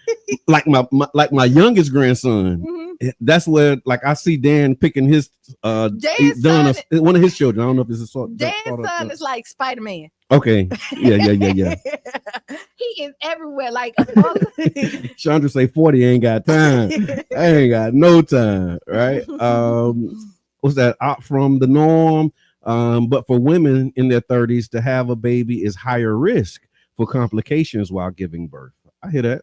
like my youngest grandson. That's where I see Dan picking his one of his children. I don't know if this is Dan's son is like Spider-Man. Okay. Yeah. He is everywhere. Like Chandra say 40 ain't got time. I ain't got no time, right? What's that? Out from the norm. But for women in their 30s to have a baby is higher risk for complications while giving birth. I hear that.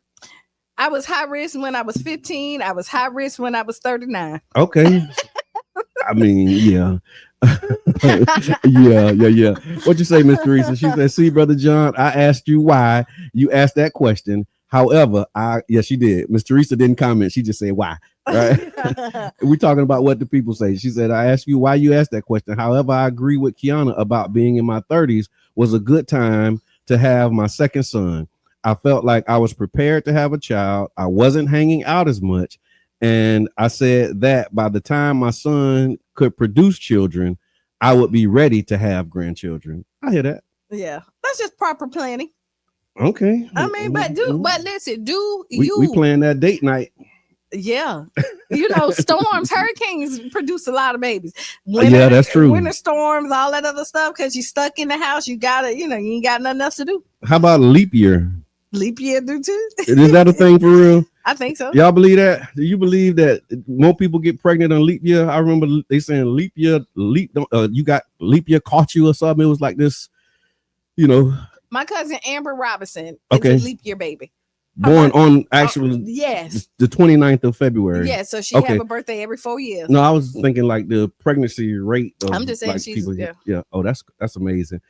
I was high risk when I was 15. I was high risk when I was 39. Okay. I mean, yeah. yeah. What'd you say, Miss Teresa? She said, see, Brother John, I asked you why you asked that question. However, she did. Miss Teresa didn't comment. She just said why. Right. We're talking about what the people say. She said, I asked you why you asked that question. However, I agree with Kiana about being in my 30s was a good time to have my second son. I felt like I was prepared to have a child. I wasn't hanging out as much. And I said that by the time my son could produce children, I would be ready to have grandchildren. I hear that. Yeah. That's just proper planning. Okay. I mean, but listen, we plan that date night. Yeah. Storms, hurricanes produce a lot of babies. Yeah, that's true. Winter storms, all that other stuff, because you're stuck in the house. You gotta, you ain't got nothing else to do. How about leap year? Leap year do too? Is that a thing for real? I think so. Y'all believe that? Do you believe that more people get pregnant on leap year? I remember they saying leap year caught you or something. It was like this, My cousin Amber Robinson is a leap year baby. Born on actually yes, the 29th of February. Yeah, so she have a birthday every 4 years. No, I was thinking like the pregnancy rate. I'm just saying like she's people. Yeah. Oh, that's amazing.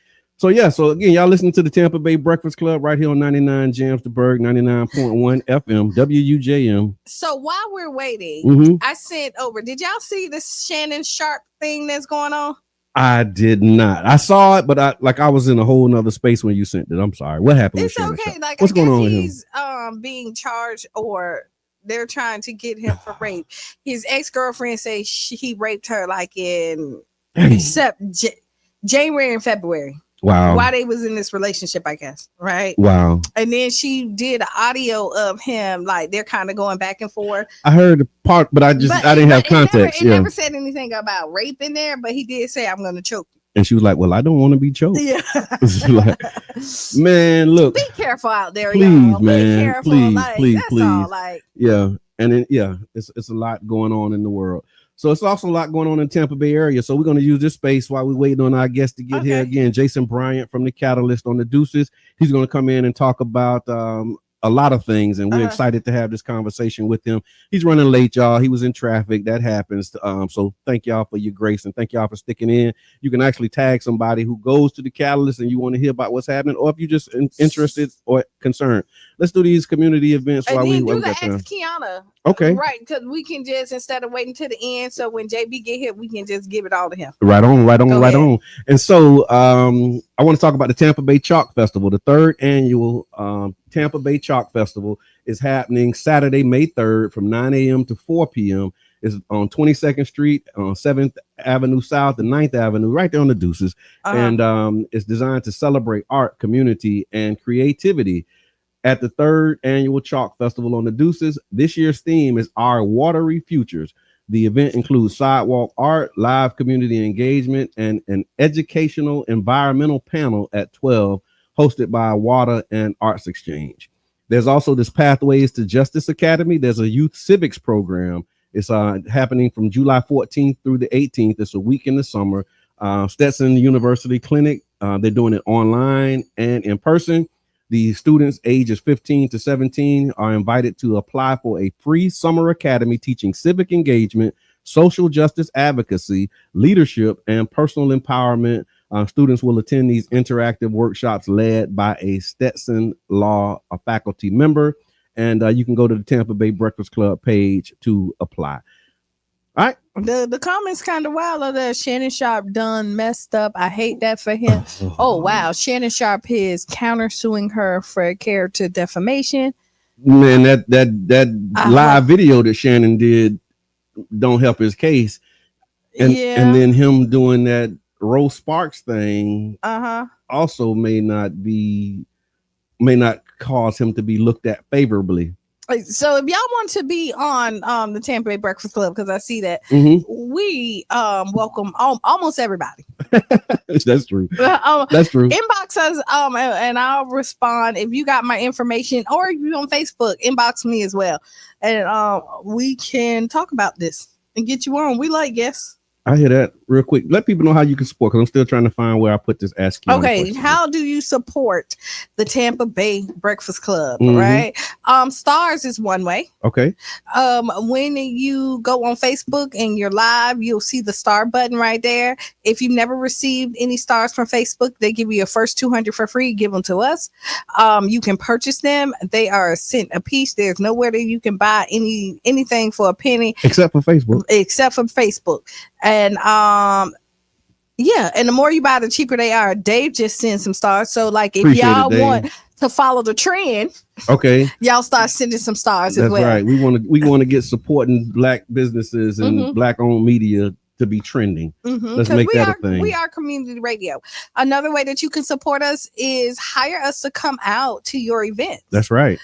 So yeah, so again, y'all listen to the Tampa Bay Breakfast Club right here on 99 Jams the Berg, 99.1 FM, WUJM. So while we're waiting, Mhm. I sent over. Did y'all see the Shannon Sharp thing that's going on? I did not. I saw it, but I was in a whole nother space when you sent it. I'm sorry. What happened? It's with Shannon okay. Sharp? Like, What's I going guess on with him? he's being charged, or they're trying to get him for rape. His ex-girlfriend says he raped her like in January and February. Wow. While they was in this relationship, I guess, right? Wow. And then she did an audio of him, like they're kind of going back and forth. I heard the part, but I didn't have context. It never said anything about rape in there, but he did say, "I'm going to choke you." And she was like, "Well, I don't want to be choked." Yeah. Like, man, look. Be careful out there, please, y'all. man. Be careful. Please, like, please, that's please. all. Like, yeah, and then it's a lot going on in the world. So it's also a lot going on in Tampa Bay area. So we're going to use this space while we're waiting on our guest to get here again. Jason Bryant from the Catalyst on the Deuces. He's going to come in and talk about a lot of things, and we're excited to have this conversation with him. He's running late, y'all. He was in traffic. That happens. So thank y'all for your grace, and thank y'all for sticking in. You can actually tag somebody who goes to the Catalyst and you want to hear about what's happening, or if you're just interested or concerned. Let's do these community events while we do the got time. Ask Kiana. Okay. Right, because we can just, instead of waiting to the end, so when JB get here, we can just give it all to him. Right on. And so I want to talk about the Tampa Bay Chalk Festival. The third annual Tampa Bay Chalk Festival is happening Saturday, May 3rd from 9 a.m. to 4 p.m. It's on 22nd Street, on 7th Avenue South and 9th Avenue, right there on the Deuces. And it's designed to celebrate art, community, and creativity. At the third annual Chalk Festival on the Deuces, this year's theme is Our Watery Futures. The event includes sidewalk art, live community engagement, and an educational environmental panel at 12, hosted by Water and Arts Exchange. There's also this Pathways to Justice Academy. There's a youth civics program. It's happening from July 14th through the 18th. It's a week in the summer. Stetson University Clinic, they're doing it online and in person. The students ages 15 to 17 are invited to apply for a free summer academy teaching civic engagement, social justice advocacy, leadership, and personal empowerment. Students will attend these interactive workshops led by a Stetson Law faculty member. And you can go to the Tampa Bay Breakfast Club page to apply. All right. The comments kind of wild of that. Shannon Sharp done messed up. I hate that for him. Oh wow. Shannon Sharp is countersuing her for character defamation. Man, that live video that Shannon did don't help his case. And then him doing that Rose Sparks thing also may not cause him to be looked at favorably. So if y'all want to be on the Tampa Bay Breakfast Club, because I see that we welcome almost everybody. That's true. That's true. Inbox us and I'll respond. If you got my information, or if you're on Facebook, inbox me as well, and we can talk about this and get you on. We like guests. I hear that real quick. Let people know how you can support, because I'm still trying to find where I put this Ask You. Okay, how do you support the Tampa Bay Breakfast Club? Right, stars is one way. Okay. When you go on Facebook and you're live, you'll see the star button right there. If you've never received any stars from Facebook, they give you your first 200 for free. Give them to us. You can purchase them. They are a cent a piece. There's nowhere that you can buy anything for a penny except for Facebook. And and the more you buy, the cheaper they are. Dave just sent some stars. So like, if y'all want to follow the trend, okay, y'all start sending some stars as well. That's right. We want to get supporting Black businesses and Black owned media to be trending. Let's make that a thing. We are community radio. Another way that you can support us is hire us to come out to your event. That's right.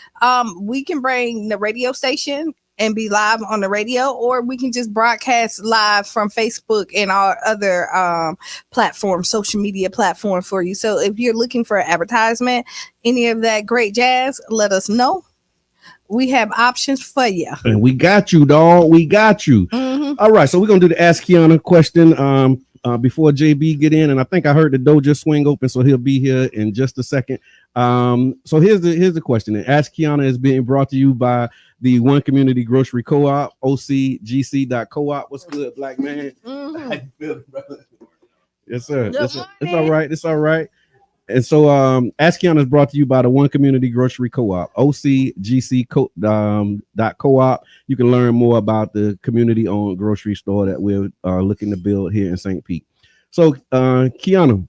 We can bring the radio station and be live on the radio, or we can just broadcast live from Facebook and our other platforms, social media platform for you. So if you're looking for advertisement, any of that great jazz, let us know. We have options for you. And we got you, dog. We got you. All right, so we're going to do the Ask Kiana question before JB get in. And I think I heard the door just swing open, so he'll be here in just a second. So here's the question. And Ask Kiana is being brought to you by the One Community Grocery Co-op, OCGC.coop. What's good, Black man? How you feeling, brother? Yes, sir. It's all right. It's all right. And so Ask Kiana is brought to you by the One Community Grocery Co-op, ocgc.coop. You can learn more about the community-owned grocery store that we're looking to build here in St. Pete. So, Kiana,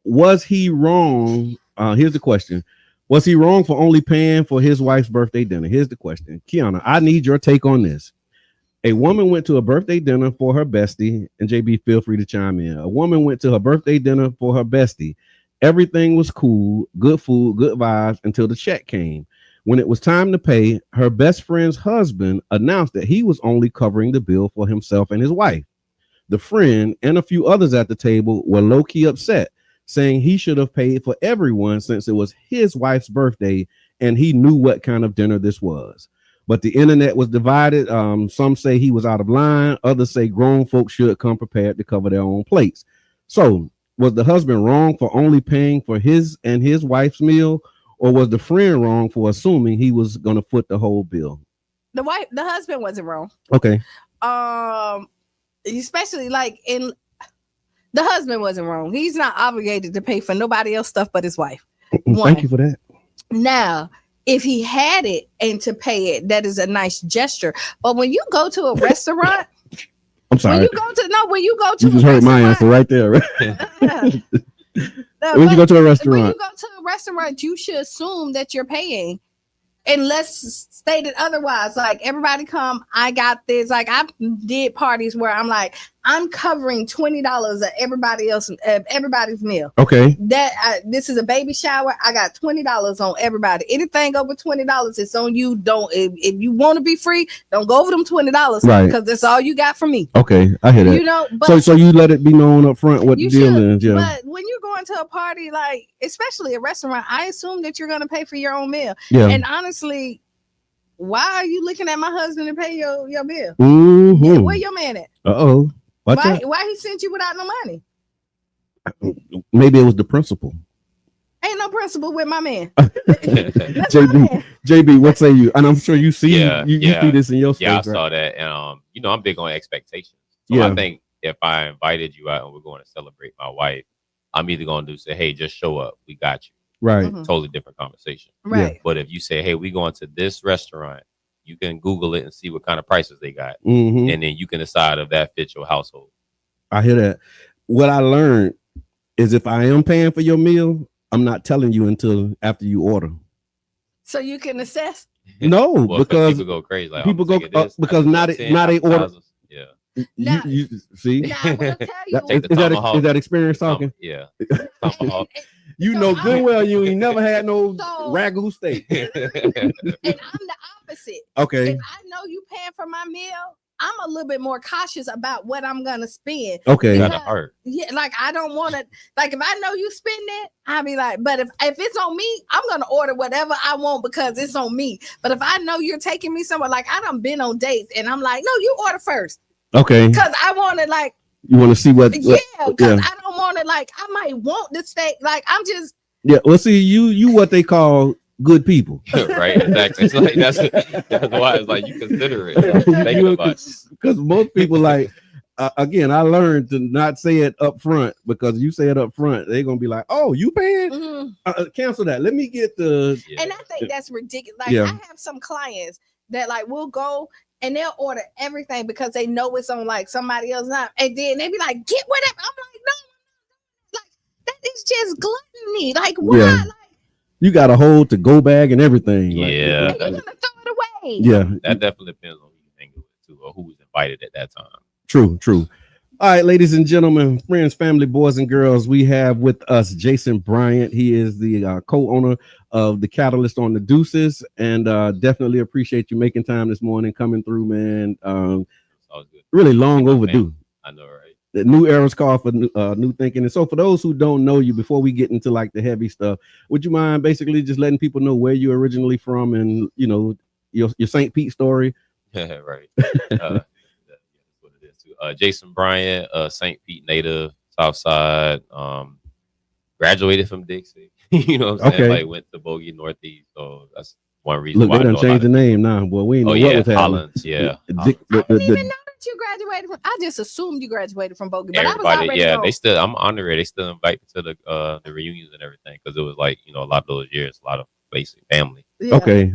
was he wrong? Here's the question. Was he wrong for only paying for his wife's birthday dinner? Here's the question. Kiana, I need your take on this. A woman went to a birthday dinner for her bestie, and JB, feel free to chime in. A woman went to her birthday dinner for her bestie. Everything was cool, good food, good vibes until the check came. When it was time to pay, her best friend's husband announced that he was only covering the bill for himself and his wife. The friend and a few others at the table were low-key upset, saying he should have paid for everyone since it was his wife's birthday and he knew what kind of dinner this was. But the internet was divided. Some say he was out of line. Others say grown folks should come prepared to cover their own plates. So was the husband wrong for only paying for his and his wife's meal, or was the friend wrong for assuming he was going to foot the whole bill? The husband wasn't wrong. Okay. Especially the husband wasn't wrong. He's not obligated to pay for nobody else's stuff but his wife. Thank you for that. Now, if he had it and to pay it, that is a nice gesture. But when you go to a restaurant, I'm sorry. when you go to you just heard my answer right there. Right? When you go to a restaurant, you should assume that you're paying, unless stated otherwise. Like, everybody come, I got this. Like, I did parties where I'm like, I'm covering $20 of everybody's meal. Okay. This is a baby shower. I got $20 on everybody. Anything over $20, it's on you. Don't, if you want to be free, don't go over them $20, right? Because that's all you got from me. Okay, I hear that. You know, but so you let it be known up front what the deal is. Yeah. But when you're going to a party, like especially a restaurant, I assume that you're going to pay for your own meal. Yeah. And honestly, why are you looking at my husband to pay your bill? Mm-hmm. Yeah, where your man at? Uh-oh. Why he sent you without no money? Maybe it was the principal. Ain't no principal with my man. JB, what say you? And I'm sure you see you see this in your space. Yeah, I saw that. And I'm big on expectations. So I think if I invited you out and we're going to celebrate my wife, I'm either going to say, hey, just show up. We got you. Right. Mm-hmm. Totally different conversation. Right. Yeah. But if you say, hey, we going to this restaurant, you can Google it and see what kind of prices they got. Mm-hmm. And then you can decide if that fits your household. I hear that. What I learned is if I am paying for your meal, I'm not telling you until after you order. So you can assess? No, well, because people go crazy. Like, people go because now they order. Yeah. You see? Now, I will tell you, is that experience talking? Yeah. You know good well you ain't never had no ragu steak. And I'm the opposite. Okay. If I know you paying for my meal, I'm a little bit more cautious about what I'm gonna spend. Okay. Yeah, like I don't want to. Like if I know you spend it, I'll be like. But if it's on me, I'm gonna order whatever I want because it's on me. But if I know you're taking me somewhere, like I done been on dates, and I'm like, no, you order first. Okay. Because I want to like. You want to see what? Because I don't want to like. I might want the steak. Like I'm just. Yeah. Well, see, you what they call good people. Right. Exactly. It's like that's why it's like you consider it. Because most people like. Again, I learned to not say it up front because you say it up front, they're gonna be like, "Oh, you paying? Mm-hmm. Cancel that. Let me get the." And I think that's ridiculous. Like I have some clients that like will go and they'll order everything because they know it's on like somebody else's time, and then they be like, "Get whatever." I'm like, "No, like that is just gluttony. Like why? Yeah. Like, you got a hold to go bag and everything. Yeah, like, you're gonna throw it away. Yeah, that definitely depends on who you hang with too, or who was invited at that time. True. All right, ladies and gentlemen, friends, family, boys and girls, we have with us Jason Bryant. He is the co-owner of the Catalyst on the Deuces, and definitely appreciate you making time this morning, coming through, man. Really long overdue. I know, right? The new era's call for new thinking. And so for those who don't know you, before we get into like the heavy stuff, would you mind basically just letting people know where you're originally from and, you know, your St. Pete story? Right. Jason Bryant, St. Pete native, South Side, graduated from Dixie. You know what I'm saying? Okay. Like went to Bogey Northeast, so that's one reason. Look, they done changed the name now. Boy, we ain't know what was happening. Hollins, yeah. I didn't even know You graduated from? I just assumed you graduated from Bogey, but Everybody, I was already yeah, they still. I'm honored. They still invite me to the reunions and everything because it was like a lot of those years, a lot of basic family. Yeah. Okay.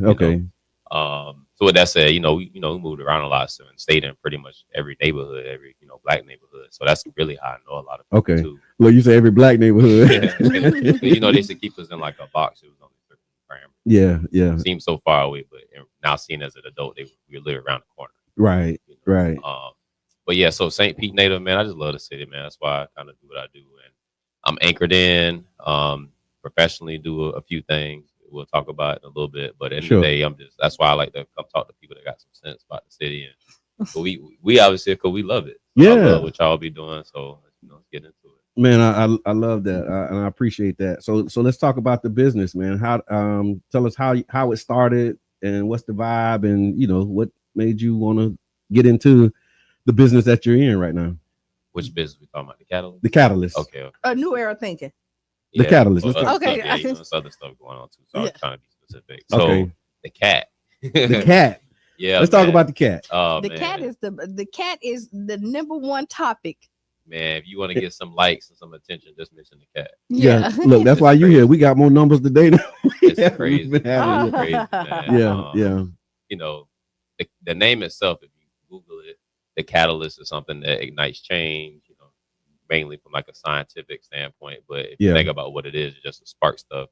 So with that said, we moved around a lot, so and stayed in pretty much every neighborhood, every black neighborhood. So that's really how I know a lot of people too. Well, you say every black neighborhood. They used to keep us in like a box. It was only certain parameters. Yeah. It seemed so far away, but now seeing as an adult, we live around the corner. Right. Right. But yeah, so St. Pete native, man, I just love the city, man. That's why I kind of do what I do, and I'm anchored in. Professionally, do a few things. We'll talk about it in a little bit, but at the end of the day, that's why I like to come talk to people that got some sense about the city, and we obviously because we love it. So I love what y'all be doing. So let's get into it. Man, I love that, and I appreciate that. So let's talk about the business, man. How tell us how it started and what's the vibe, and what made you want to get into the business that you're in right now. Which business we talking about? The Catalyst. The Catalyst. Okay. A new era thinking. The Catalyst. Okay. There's other stuff going on too, so I'm trying to be specific. So the cat. The cat. Yeah. Let's talk about the cat. The cat is the number one topic. Man, if you want to get some likes and some attention, just mention the cat. Yeah. Look, that's why you're here. We got more numbers today now. It's crazy. It's crazy, man. Yeah. The name itself, if you Google it, the Catalyst is something that ignites change. Mainly from like a scientific standpoint, but if you think about what it is, it's just to spark stuff.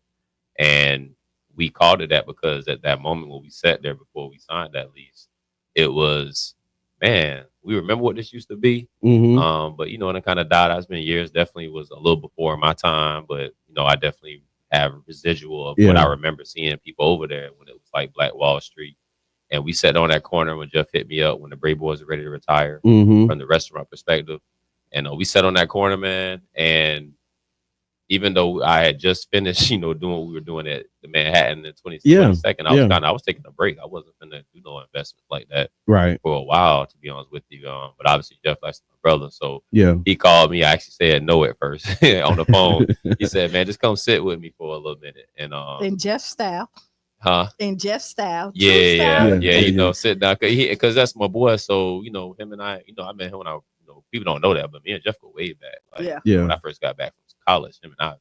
And we called it that because at that moment when we sat there before we signed that lease, it was, man, we remember what this used to be. Mm-hmm. But and it kind of died out. It's been years. Definitely was a little before my time, but I definitely have a residual of what I remember seeing people over there when it was like Black Wall Street. And we sat on that corner when Jeff hit me up when the Brave Boys were ready to retire from the restaurant perspective. And we sat on that corner, man. And even though I had just finished, doing what we were doing at the Manhattan in 22nd, I was taking a break. I wasn't going to do no investments like that for a while, to be honest with you. But obviously, Jeff likes my brother. So he called me. I actually said no at first on the phone. He said, man, just come sit with me for a little minute. And in Jeff's style. Huh? In Jeff's style. Yeah. Sit down. Because that's my boy. So, him and I met him when people don't know that, but me and Jeff go way back. When I first got back from college, him and I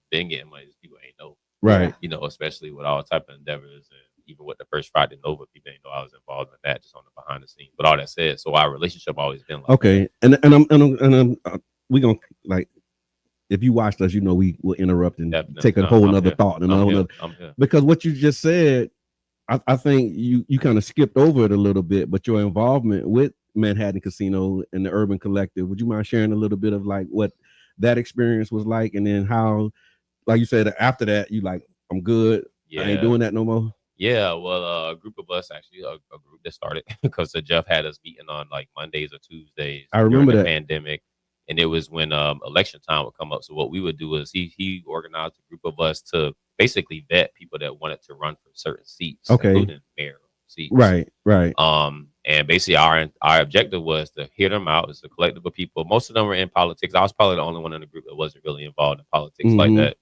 been getting money. People ain't know, right? Especially with all type of endeavors, and even with the first Friday Nova, people ain't know I was involved in that, just on the behind the scenes. But all that said, so our relationship always been like okay. That. And we gonna like, if you watched us, we will interrupt and take a whole nother thought and because what you just said, I think you kind of skipped over it a little bit, but your involvement with Manhattan Casino and the Urban Collective, would you mind sharing a little bit of like what that experience was like, and then how, like you said, after that you like, I'm good, I ain't doing that no more? Yeah, well, a group of us actually, a group that started because Jeff had us meeting on like Mondays or Tuesdays. I remember during the that pandemic, and it was when election time would come up. So what we would do is he organized a group of us to basically vet people that wanted to run for certain seats, including mayor seats. Right. And basically our objective was to hear them out as a collective of people. Most of them were in politics. I was probably the only one in the group that wasn't really involved in politics like that.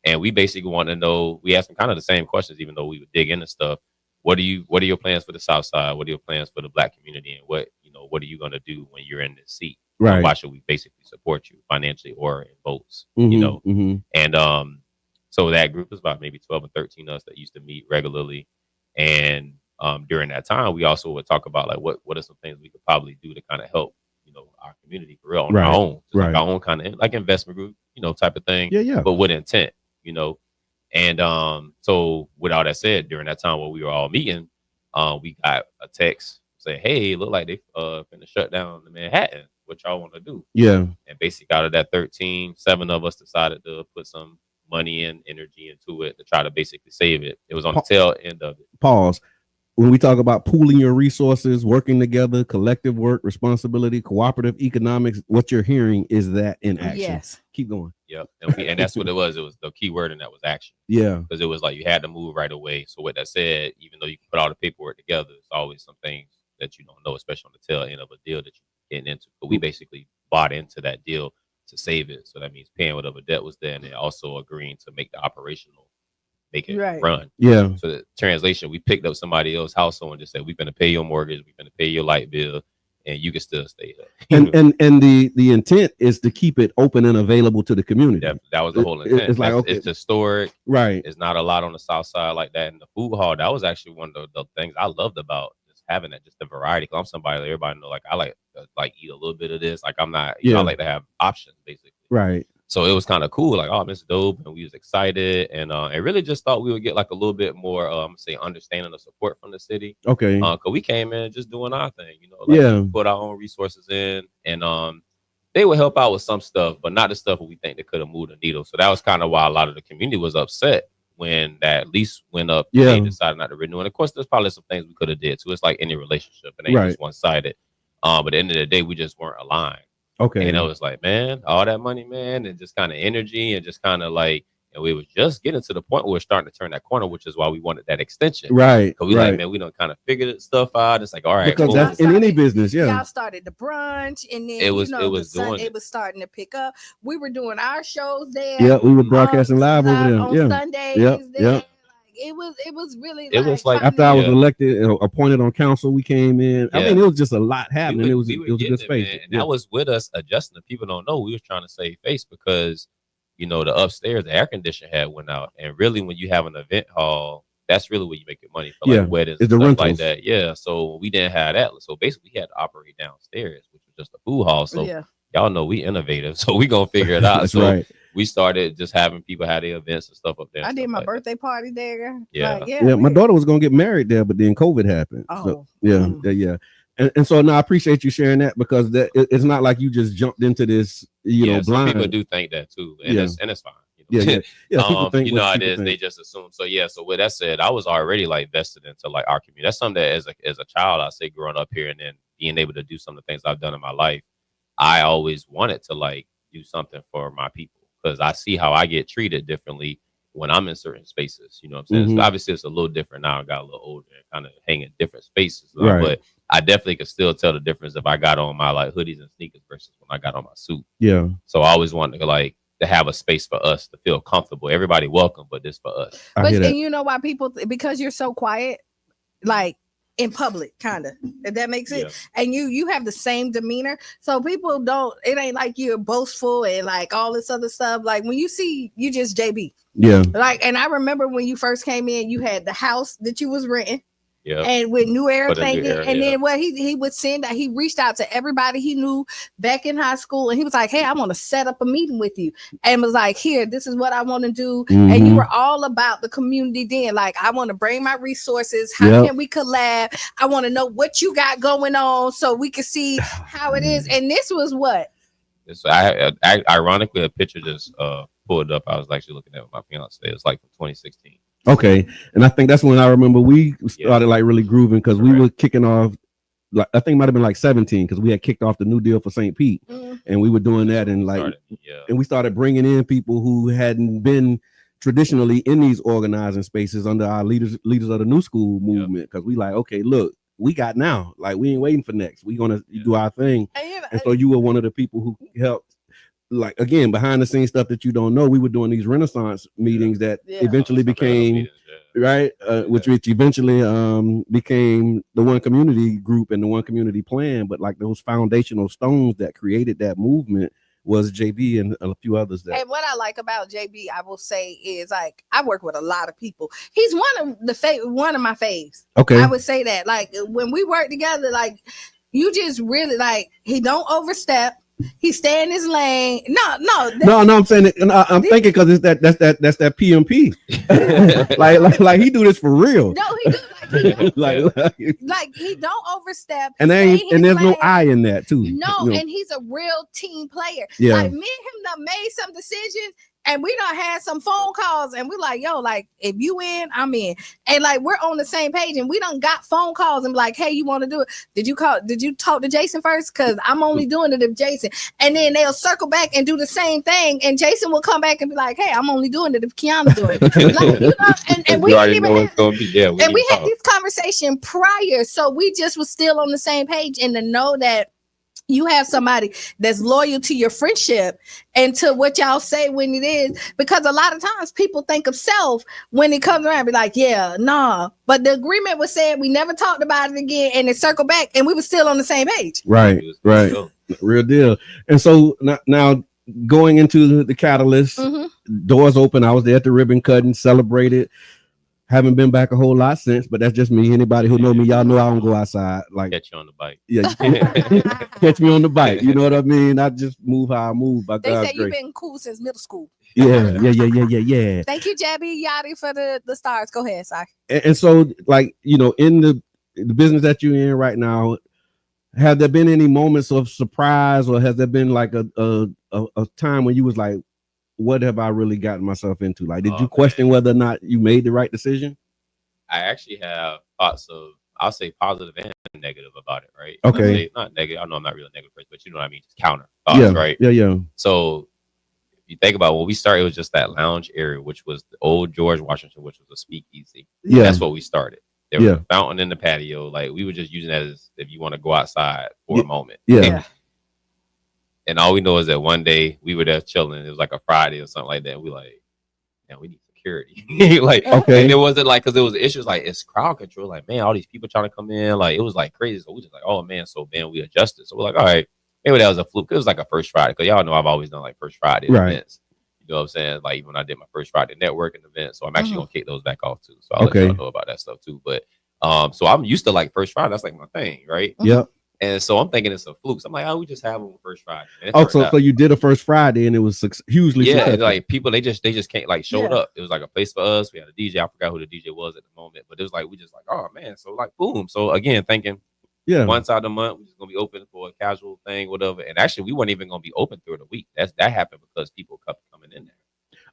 And we basically want to know, we asked them kind of the same questions, even though we would dig into stuff. What are your plans for the South Side? What are your plans for the Black community? And what are you going to do when you're in this seat? Right. Why should we basically support you financially or in votes? And so that group is about maybe 12 and 13 of us that used to meet regularly. And during that time, we also would talk about like what are some things we could probably do to kind of help our community for real on our own, like our own kind of like investment group, type of thing. But with intent, And so with all that said, during that time when we were all meeting, we got a text say, "Hey, look like they finna shut down the Manhattan. What y'all want to do?" Yeah. And basically out of that 13, 7 of us decided to put some money and energy into it to try to basically save it. It was on the tail end of it. Pause. When we talk about pooling your resources, working together, collective work, responsibility, cooperative economics, what you're hearing is that in action. Yes. Keep going. Yep. And that's what it was. It was the key word, and that was action. Yeah. Because it was like you had to move right away. So with that said, even though you can put all the paperwork together, there's always some things that you don't know, especially on the tail end of a deal that you're getting into. But we basically bought into that deal to save it. So that means paying whatever debt was there, and then also agreeing to make the operational make it run. Yeah. So the translation, we picked up somebody else's household and just said, "We're going to pay your mortgage. We're going to pay your light bill. and you can still stay there. And the intent is to keep it open and available to the community. That was the whole intent. It's like, okay, it's historic, right? It's not a lot on the south side like that. And the food hall, that was actually one of the things I loved about just having that, just the variety. Cause I'm somebody that everybody know, like I like to, like eat a little bit of this. Like I'm not, you know, I like to have options basically. Right. So it was kind of cool, like, oh, this is dope, and we was excited, and really just thought we would get like a little bit more, say, understanding of support from the city. Okay. Cause we came in just doing our thing, you know, like we put our own resources in, and they would help out with some stuff, but not the stuff that we think that could have moved the needle. So that was kind of why a lot of the community was upset when that lease went up. And they decided not to renew, and of course, there's probably some things we could have did too. It's like any relationship, it ain't just one sided. But at the end of the day, we just weren't aligned. Okay. And I was like, man, all that money, man, and just kind of energy and just kind of like, and we was just getting to the point where we're starting to turn that corner, which is why we wanted that extension. Right. Because we like, man, we don't kind of figure that stuff out. It's like, all right, because cool. that's in any business. Yeah. Y'all started the brunch, and then it was it was starting to pick up. We were doing our shows there. Yeah, we were broadcasting live over there. On Sundays. Yeah. It was really. It was like after I was elected, appointed on council, we came in. I mean, it was just a lot happening. It was a good space. And that was with us adjusting. People don't know we was trying to save face because, you know, the upstairs, the air conditioner had went out, and really, when you have an event hall, that's really where you make your money for like weddings and stuff like that. Yeah. So we didn't have that. So basically, we had to operate downstairs, which was just a food hall. So y'all know we innovative, so we gonna figure it out. That's so right. We started just having people have their events and stuff up there. I did my birthday party there. Yeah. Like, my daughter was gonna get married there, but then COVID happened. Oh, so, yeah. And so now I appreciate you sharing that, because it's not like you just jumped into this, you know, blind. Some people do think that too, and it's fine. You know? People think you know how it is. They just assume. So so with that said, I was already like vested into like our community. That's something that as a child, I say growing up here and then being able to do some of the things I've done in my life, I always wanted to like do something for my people, because I see how I get treated differently when I'm in certain spaces. You know what I'm saying? Mm-hmm. So obviously it's a little different now. I got a little older and kind of hang in different spaces. Right? But I definitely could still tell the difference if I got on my like hoodies and sneakers versus when I got on my suit. Yeah. So I always wanted to have a space for us to feel comfortable. Everybody welcome, but this for us. But and you know why people, because you're so quiet, like in public, kind of, if that makes sense. And you have the same demeanor, so people don't, it ain't like you're boastful and like all this other stuff. Like when you see, you just JB. Yeah. Like, and I remember when you first came in, you had the house that you was renting. Yeah. And with New Era thinking, then what he would send out, he reached out to everybody he knew back in high school, and he was like, hey, I want to set up a meeting with you, and was like, here, this is what I want to do. And you were all about the community then, like, I want to bring my resources, how can we collab, I want to know what you got going on so we can see how it is. And this was what I ironically, a picture just pulled up. I was actually looking at with my fiance. It was like from 2016. Okay, and I think that's when I remember we started like really grooving, because we were kicking off. Like I think it might have been like 17, because we had kicked off the new deal for St. Pete, and we were doing that, and like, and we started bringing in people who hadn't been traditionally in these organizing spaces under our leaders of the new school movement, because we like, okay, look, we got now, like we ain't waiting for next, we gonna do our thing, and so you were one of the people who helped. Like again, behind the scenes stuff that you don't know, we were doing these Renaissance meetings that eventually became which eventually became the One Community Group and the One Community Plan. But like those foundational stones that created that movement was JB and a few others. And what I like about JB, I will say, is like I work with a lot of people. He's one of my faves. Okay, I would say that. Like when we work together, like you just really like, he don't overstep. He stay in his lane. No. I'm saying it, and I'm thinking because it's that's that PMP. like he do this for real. No, he do like he don't overstep. And there's no I in that too. No, and he's a real team player. Yeah. Like me and him done made some decisions. And we done had some phone calls, and we're like, yo, like, if you in, I'm in. And like, we're on the same page, and we done got phone calls and be like, hey, you want to do it? Did you talk to Jason first? Because I'm only doing it if Jason. And then they'll circle back and do the same thing. And Jason will come back and be like, hey, I'm only doing it if Kiana doing it. Like, you know, and we didn't even have, we had this conversation prior. So we just was still on the same page, and to know that, you have somebody that's loyal to your friendship and to what y'all say when it is, because a lot of times people think of self when it comes around, be like, yeah, nah, but the agreement was said, we never talked about it again, and it circled back and we were still on the same page. Right. Real deal. And so now going into the catalyst, doors open. I was there at the ribbon cutting, celebrated. Haven't been back a whole lot since, but that's just me. Anybody who know me, y'all know I don't go outside. Like, catch you on the bike. Yeah, catch me on the bike. You know what I mean? I just move how I move. By They God's say you've grace. been cool since middle school. Yeah. Thank you, Jabby Yachty, for the stars. Go ahead, Si. And so, like, you know, in the business that you're in right now, have there been any moments of surprise, or has there been like a time when you was like, what have I really gotten myself into? Like, did you question whether or not you made the right decision? I actually have thoughts of, I'll say positive and negative about it, right? Okay. Not negative. I know I'm not really a negative person, but you know what I mean? Just counter thoughts, right? Yeah. So if you think about when we started, it was just that lounge area, which was the old George Washington, which was a speakeasy. Yeah. That's what we started. There was a fountain in the patio. Like, we were just using that as if you want to go outside for a moment. Yeah. And all we know is that one day we were there chilling. It was like a Friday or something like that. And we like, man, we need security. Like, and it wasn't like, because there was issues like, it's crowd control. Like, man, all these people trying to come in. Like, it was like crazy. So we just like, oh man. So man, we adjusted. So we're like, all right, maybe that was a fluke. It was like a first Friday, because y'all know I've always done like first Friday events. You know what I'm saying? Like, even when I did my first Friday networking event. So I'm actually gonna kick those back off too. So I'll let y'all know about that stuff too. But so I'm used to like first Friday. That's like my thing, right? Yep. And so I'm thinking it's a fluke. So I'm like, oh, we just have them first Friday. So you did a first Friday and it was hugely successful. Like people, they just can't like showed up. It was like a place for us. We had a DJ. I forgot who the DJ was at the moment, but it was like we just like, oh man. So like boom. So again, thinking once out of the month, we're just gonna be open for a casual thing, whatever. And actually, we weren't even gonna be open through the week. That happened because people kept coming in there.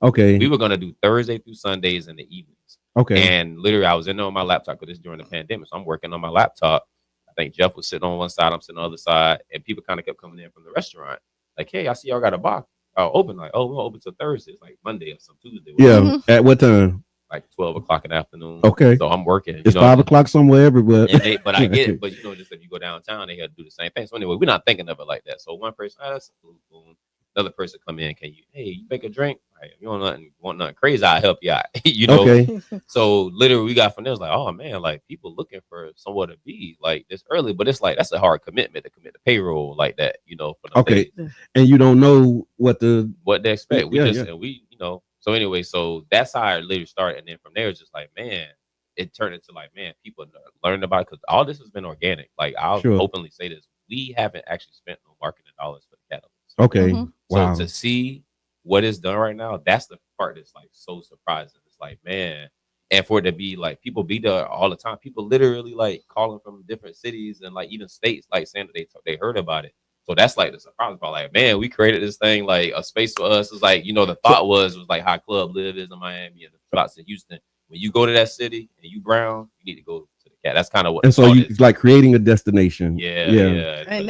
Okay. We were gonna do Thursday through Sundays in the evenings. Okay. And literally, I was in there on my laptop because this during the pandemic, so I'm working on my laptop. I think Jeff was sitting on one side, I'm sitting on the other side, and people kind of kept coming in from the restaurant. Like, hey, I see y'all got a bar open. Like, oh, we're open till Thursday. It's like Monday or some Tuesday. Yeah. At what time? Like 12 o'clock in the afternoon. Okay. So I'm working. It's 5 o'clock somewhere everywhere. But I get it. But you know, just if you go downtown, they had to do the same thing. So anyway, we're not thinking of it like that. So one person, that's a boom. Another person come in, hey, you make a drink? Right, if you want nothing crazy, I'll help you out. You know? Okay. So literally we got from there, it's like, oh man, like people looking for somewhere to be like this early, but it's like that's a hard commitment to commit to payroll like that, you know, for the days. And you don't know what they expect. And we, you know, so anyway, so that's how I literally started. And then from there it's just like, man, it turned into like, man, people learned about it, because all this has been organic. Like, I'll openly say this. We haven't actually spent no marketing dollars for the catalyst. Okay. Wow. So to see what is done right now, that's the part that's like so surprising. It's like, man, and for it to be like people be there all the time, people literally like calling from different cities and like even states, like saying that they heard about it. So that's like the surprise about, like, man, we created this thing, like a space for us. It's like, you know, the thought was like how Club Live is in Miami and the spots in Houston. When you go to that city and you brown, you need to go to the cat. That's kind of what. And so it's like creating a destination. Yeah. And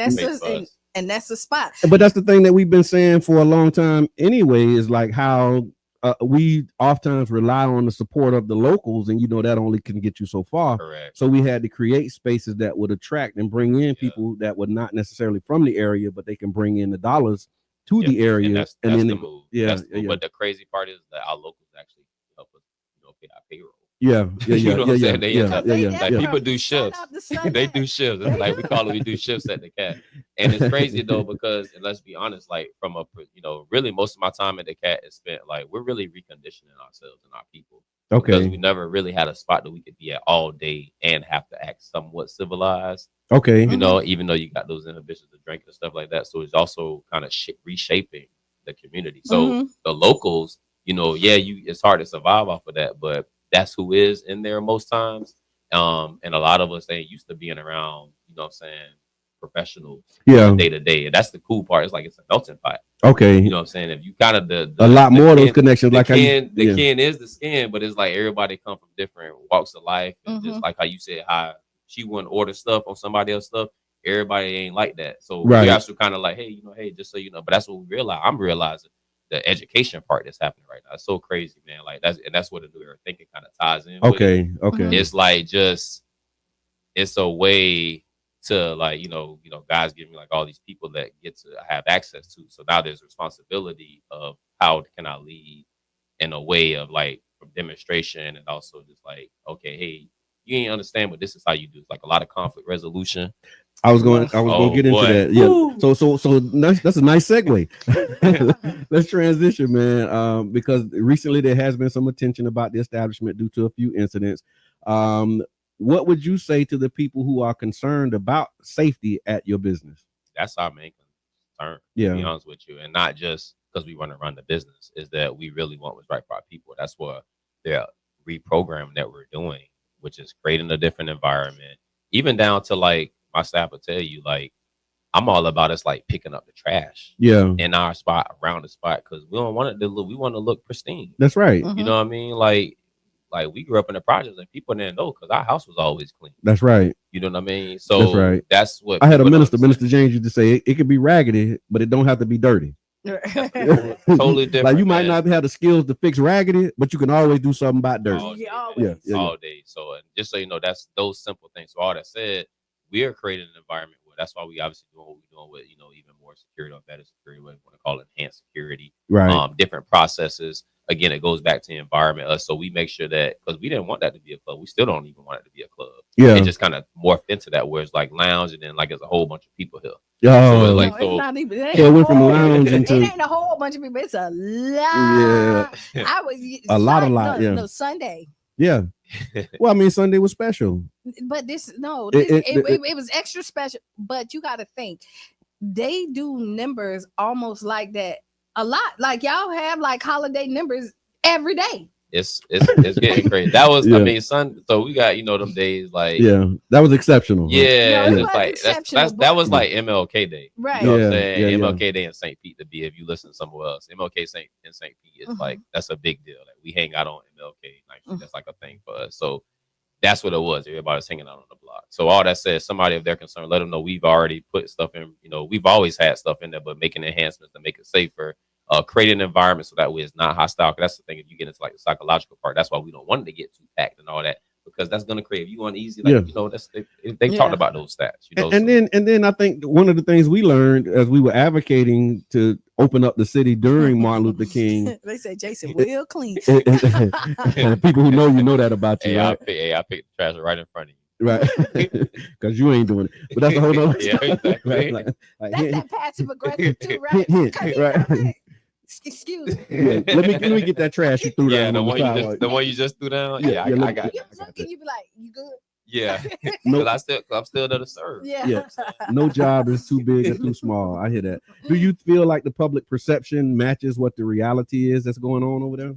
that's the spot. But that's the thing that we've been saying for a long time anyway, is like how we oftentimes rely on the support of the locals, and you know that only can get you so far. Correct. So we had to create spaces that would attract and bring in people that were not necessarily from the area, but they can bring in the dollars to the area. And that's then the move. But the crazy part is that our locals actually help us, you know, pay our payroll. You know what I'm saying? Like people do shifts. They do shifts. It's like we do shifts at the cat. And it's crazy though, because, and let's be honest, like from a, you know, really most of my time at the cat is spent like we're really reconditioning ourselves and our people. Okay. Because we never really had a spot that we could be at all day and have to act somewhat civilized. Okay. You know, even though you got those inhibitions of drinking and stuff like that. So it's also kind of reshaping the community. So the locals, you know, it's hard to survive off of that, but that's who is in there most times. And a lot of us ain't used to being around, you know what I'm saying, professionals day to day. And that's the cool part. It's like it's a melting pot. Okay. You know what I'm saying? If you kind of a lot more of those connections, like kin is the skin, but it's like everybody come from different walks of life. And just like how you said how she wouldn't order stuff on somebody else's stuff. Everybody ain't like that. So we also kind of like, hey, just so you know, but that's what we realize. I'm realizing the education part that's happening right now. It's so crazy, man. Like that's what the new era thinking kind of ties in. Okay. It's like it's a way to like, God's giving me like all these people that get to have access to. So now there's responsibility of how can I lead in a way of like from demonstration and also just like, okay, hey, you ain't understand, but this is how you do. It's like a lot of conflict resolution. I was going to get into that. Yeah. So that's a nice segue. Let's transition, man. Because recently there has been some attention about the establishment due to a few incidents. What would you say to the people who are concerned about safety at your business? That's our main concern. Yeah. To be honest with you, and not just because we want to run the business, is that we really want what's right for our people. That's what the reprogramming that we're doing, which is creating a different environment, even down to like my staff will tell you, like, I'm all about us like picking up the trash in our spot, around the spot, because we don't want it to look, we want to look pristine. That's right. You know what I mean? Like we grew up in the projects and people didn't know because our house was always clean. That's right. You know what I mean? So that's right. That's what I had a minister James used to say, it could be raggedy, but it don't have to be dirty. Totally different. Like you might not have the skills to fix raggedy, but you can always do something about dirty. All day. So just so you know, that's those simple things. So all that said, we are creating an environment where that's why we obviously doing what we're doing with, even more security or better security, what we want to call it, enhanced security, right? Different processes. Again, it goes back to the environment. So we make sure that, because we didn't want that to be a club. We still don't even want it to be a club. Yeah. It just kind of morphed into that where it's like lounge and then like there's a whole bunch of people here. So it's not even that. So it went from lounge into it ain't a whole bunch of people. It's a lot. Yeah. I was a lot. No, Sunday. Yeah. Well, I mean, Sunday was special. But it was extra special. But you got to think, they do numbers almost like that a lot. Like y'all have like holiday numbers every day. It's getting crazy. That was, I mean, so we got, them days like, that was exceptional. Yeah. It's like, that was like MLK Day. Right. You know what I'm saying? MLK Day in St. Pete to be, if you listen to somewhere else, MLK in St. Pete is like, that's a big deal. Like we hang out on MLK. Like that's like a thing for us. So that's what it was. Everybody's hanging out on the block. So all that said, somebody if they're concerned, let them know we've already put stuff in, we've always had stuff in there, but making enhancements to make it safer. Create an environment so that way it's not hostile. That's the thing. If you get into like the psychological part, that's why we don't want it to get too packed and all that, because that's going to create. If you want easy, like that's they talked about those stats. And then I think one of the things we learned as we were advocating to open up the city during Martin Luther King, they said Jason will clean. And people who know that about you. I picked the trash right in front of you. Right, because you ain't doing it, but that's a whole nother story. Exactly. That's that passive aggressive too, right? Right. Excuse me. Let me get that trash you threw down. The one you just threw down. I got it. You be like, you good? Yeah, because I'm still there to serve. Yeah. No job is too big or too small. I hear that. Do you feel like the public perception matches what the reality is that's going on over there?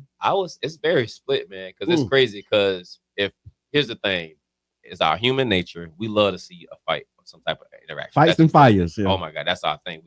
It's very split, man, because it's crazy. Because here's the thing, it's our human nature. We love to see a fight or some type of interaction. Fights and fires. Yeah. Oh my God, that's our thing.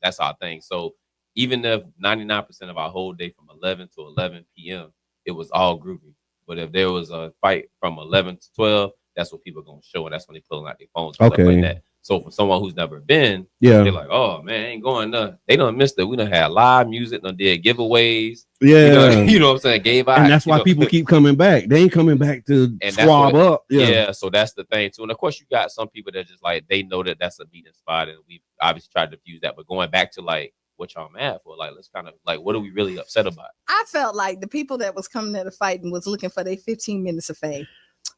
That's our thing. So even if 99% of our whole day from 11 to 11 p.m. it was all groovy, but if there was a fight from 11 to 12, that's what people are gonna show, and that's when they pulling out their phones and stuff like that. So for someone who's never been, they're like, "Oh man, ain't going there." They don't miss that. We done had live music, done did giveaways. Yeah, you know what I'm saying. Gave out, and that's why people keep coming back. They ain't coming back to swab up. Yeah, so that's the thing too. And of course, you got some people that just like they know that that's a meeting spot, and we've obviously tried to fuse that. But going back to like what y'all mad for, like let's kind of like what are we really upset about? I felt like the people that was coming to the fight and was looking for their 15 minutes of fame.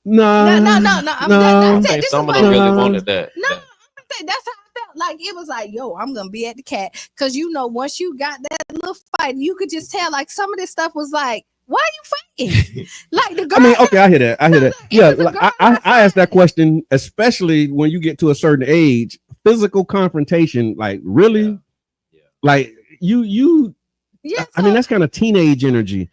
No. I think some of them really wanted that. No, that's how I felt. Like it was like, yo, I'm gonna be at the cat, because once you got that little fight, you could just tell like some of this stuff was like, why are you fighting? Like the girl. I mean, okay, I hear that. Yeah, like, I asked that question, especially when you get to a certain age. Physical confrontation, like really, like you. Yeah, I mean, that's kind of teenage energy.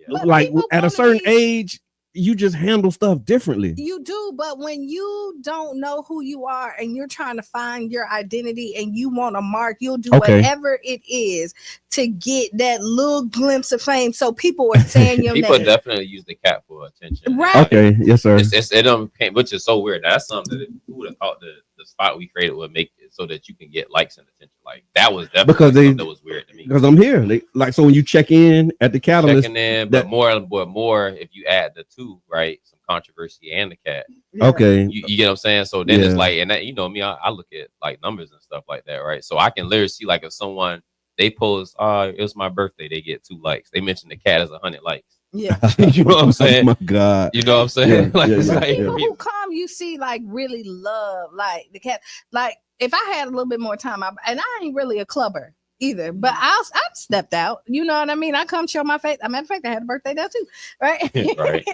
Like at a certain age, you just handle stuff differently. You do, but when you don't know who you are and you're trying to find your identity and you want a mark, you'll do whatever it is to get that little glimpse of fame. So people are saying your people name. definitely use the cat for attention. Right. Okay. Yes, sir. Which is so weird. That's something that who would have thought the spot we created would make it so that you can get likes and attention. Like that was definitely something that was weird to me. Because I'm here. So when you check in at the Catalyst, but more if you add the two, right? Some controversy and the cat. Okay. You get what I'm saying? So then it's Yeah. like, and that, you know me, I look at like numbers and stuff like that, right? So I can literally see like if someone they post, it was my birthday, they get 2 likes. They mention the cat as 100 likes. Yeah. You know what I'm saying? Oh my God. You know what I'm saying? Yeah, Like, yeah, it's yeah, like, People who come, you see, like really love like the cat. Like if I had a little bit more time, and I ain't really a clubber either, but I've stepped out. You know what I mean? I come show my face. As a matter of fact, I had a birthday there too, right? right.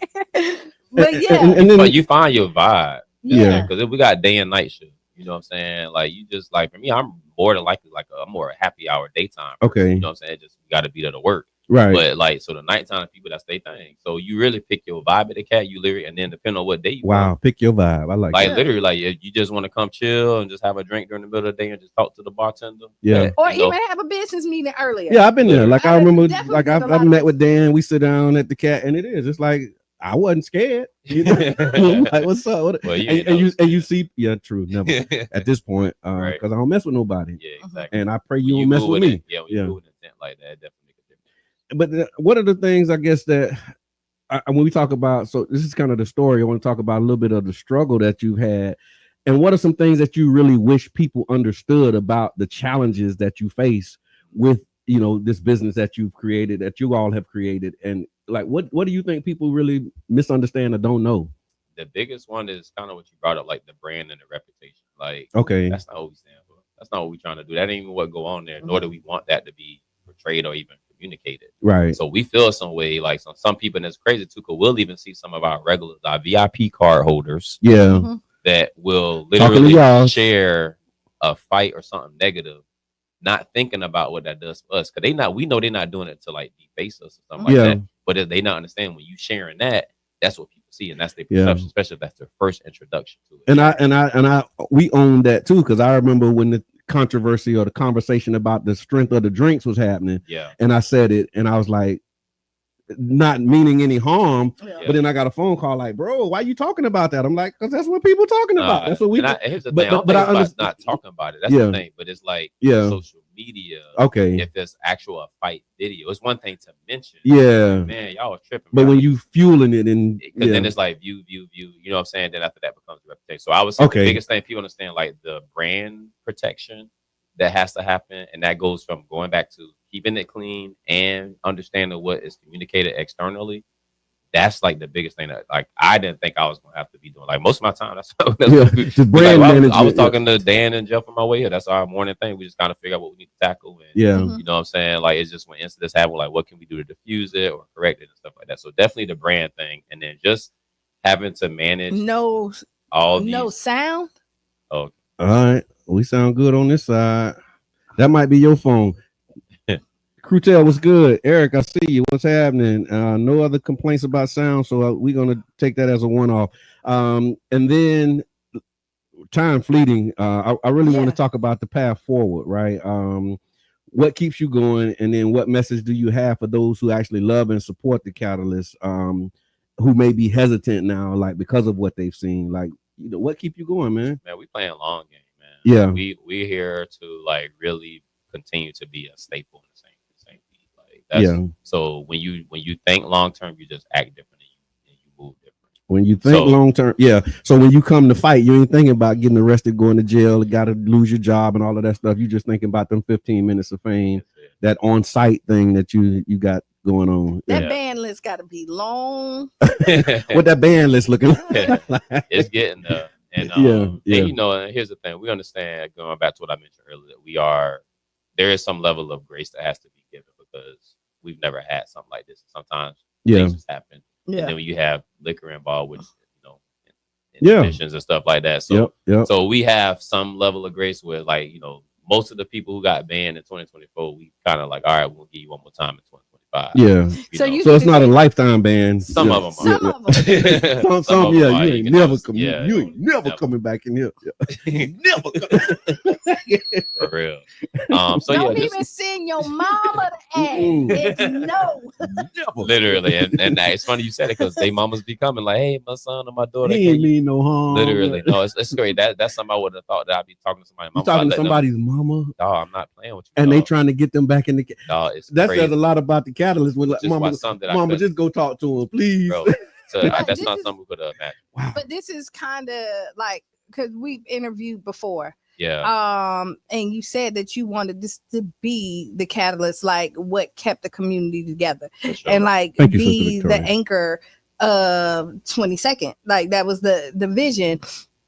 But yeah, And then But you find your vibe. Yeah. Because if we got day and night shift, you know what I'm saying? Like you just like for me, I'm more than likely like I'm more a happy hour daytime person, Okay. you know what I'm saying? Just gotta be there to work. Right. But like so the nighttime people, that's their thing. So you really pick your vibe at the cat, you literally, and then depending on what day you wow, come, pick your vibe. I like like that. literally, like if you just want to come chill and just have a drink during the middle of the day and just talk to the bartender. Yeah. or you know, even have a business meeting earlier. Yeah, I've been there. Like I remember, definitely like did a I've lot of met with Dan. We sit down at the cat, and it's like I wasn't scared. You know? I'm like, what's up? What? Well, you and, ain't and you never you see, yeah, true, never at this point, because Right. I don't mess with nobody, Yeah, exactly. and I pray When you don't mess move with it, me. yeah, when you move an intent like that, it definitely make a difference. But what are the things I guess that when we talk about? So this is kind of the story. I want to talk about a little bit of the struggle that you've had, and what are some things that you really wish people understood about the challenges that you face with this business that you've created, that you all have created, and like what do you think people really misunderstand or don't know? The biggest one is kind of what you brought up, like the brand and the reputation. Like, Okay. that's not what we stand for. That's not what we're trying to do. That ain't even what go on there, nor do we want that to be portrayed or even communicated. Right. So we feel some way, like some people, and it's crazy too, because we'll even see some of our regulars, our VIP card holders, Yeah. that will Talking to literally y'all. share a fight or something negative, not thinking about what that does for us. Because we know they're not doing it to like deface us or something Yeah. like that. But if they not understand when you sharing that, that's what people see, and that's their Yeah. perception, especially if that's their first introduction to it. And we own that too, because I remember when the controversy or the conversation about the strength of the drinks was happening. Yeah. And I said it, and I was like, not meaning any harm, Yeah. but then I got a phone call like, bro, why you talking about that? I'm like, because that's what people talking about. That's what we. Here's the thing. I don't think it's about not talking about it. That's Yeah. the thing. But it's like Yeah. social media. Okay. If there's actual a fight video, it's one thing to mention. Yeah. Man, y'all was tripping. But bro. when you fueling it and Because then it's like view. You know what I'm saying? Then after that becomes a reputation. So I would say Okay. the biggest thing people understand, like the brand protection that has to happen, and that goes from going back to keeping it clean and understanding what is communicated externally. That's like the biggest thing that like I didn't think I was gonna have to be doing. Like most of my time, that's Yeah, what the brand I was management, talking to Dan and Jeff on my way here. That's our morning thing. We just kind of figure out what we need to tackle. And Yeah. you know what I'm saying? Like it's just when incidents happen, like what can we do to diffuse it or correct it and stuff like that. So definitely the brand thing, and then just having to manage No all these. no sound. Oh, all right, we sound good on this side. That might be your phone. Crutel, what's good? Eric, I see you. What's happening? No other complaints about sound, so we're gonna take that as a one-off. And then time fleeting. I really want to talk about the path forward, right? What keeps you going, and then what message do you have for those who actually love and support the Catalyst, who may be hesitant now, like because of what they've seen? Like, what keep you going, man? Man, we playing long game, man. Yeah. We're here to like really continue to be a staple in the same beat. Like that's so when you think long term, you just act different and you move different. When you think long term, yeah. So when you come to fight, you ain't thinking about getting arrested, going to jail, got to lose your job, and all of that stuff. You just thinking about them 15 minutes of fame, that on site thing that you got going on. That band list got to be long. What that band list looking like? It's getting there. And and you know, and here's the thing: we understand, going back to what I mentioned earlier, that there is some level of grace that has to be given because we've never had something like this. Sometimes things just happen. Yeah. And then when you have liquor involved, which Yeah. missions and stuff like that. So so we have some level of grace where, like, you know, most of the people who got banned in 2024, we kind of like, all right, we'll give you one more time in 2025. Yeah. So it's not a lifetime ban. Some of them are. Some of them. Some of them you are. ain't You never can never- you ain't never coming back in here. Never. For real. So Don't yeah, even send your mama to ask. It's no. literally, and it's funny you said it because they mamas be coming like, hey, my son or my daughter. He ain't mean no harm. Literally, no, it's great. That's something I would have thought that I'd be talking to somebody's You mama. talking to somebody's mama? No, I'm not playing with you. And they dog. trying to get them back in the. Dog, it's That crazy. says a lot about the Catalyst. With like, Just my mama, son that I mama, couldn't- just go talk to him, please. Bro, So that's not something we could imagine. Wow. But this is kind of like, because we've interviewed before. Yeah. And you said that you wanted this to be the catalyst, like what kept the community together, Sure. and like Thank you, be Sister the Victoria. anchor of 22nd. Like that was the vision.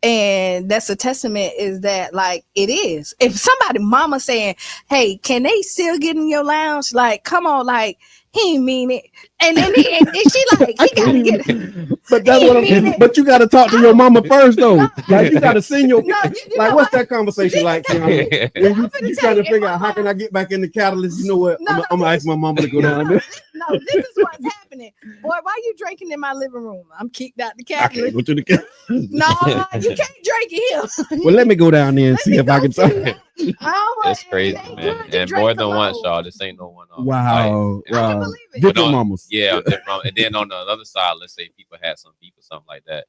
And that's a testament, is that like it is. If somebody mama saying, hey, can they still get in your lounge? Like, come on, like he ain't mean it. And then and she like, he gotta get it. But that's He what mean I'm. it. But you got to talk to your mama first, though. No. Like you got to send your. No, you like know what's what? that conversation like? When I'm you finna trying tell to you, figure out how can I get back in the catalyst? You know what? No, I'm gonna ask my mama to go down there. No, this is what's happening. Boy, why you drinking in my living room? I'm kicked out the I can't catalyst. go to the catalyst. No, you can't drink it here. Well, let me go down there and see if I can talk. It's crazy, man. And more than once, y'all. This ain't no one off. Wow, I can believe it. different on- mamas. Yeah, different. And then on the other side, let's say people had some beef or something like that,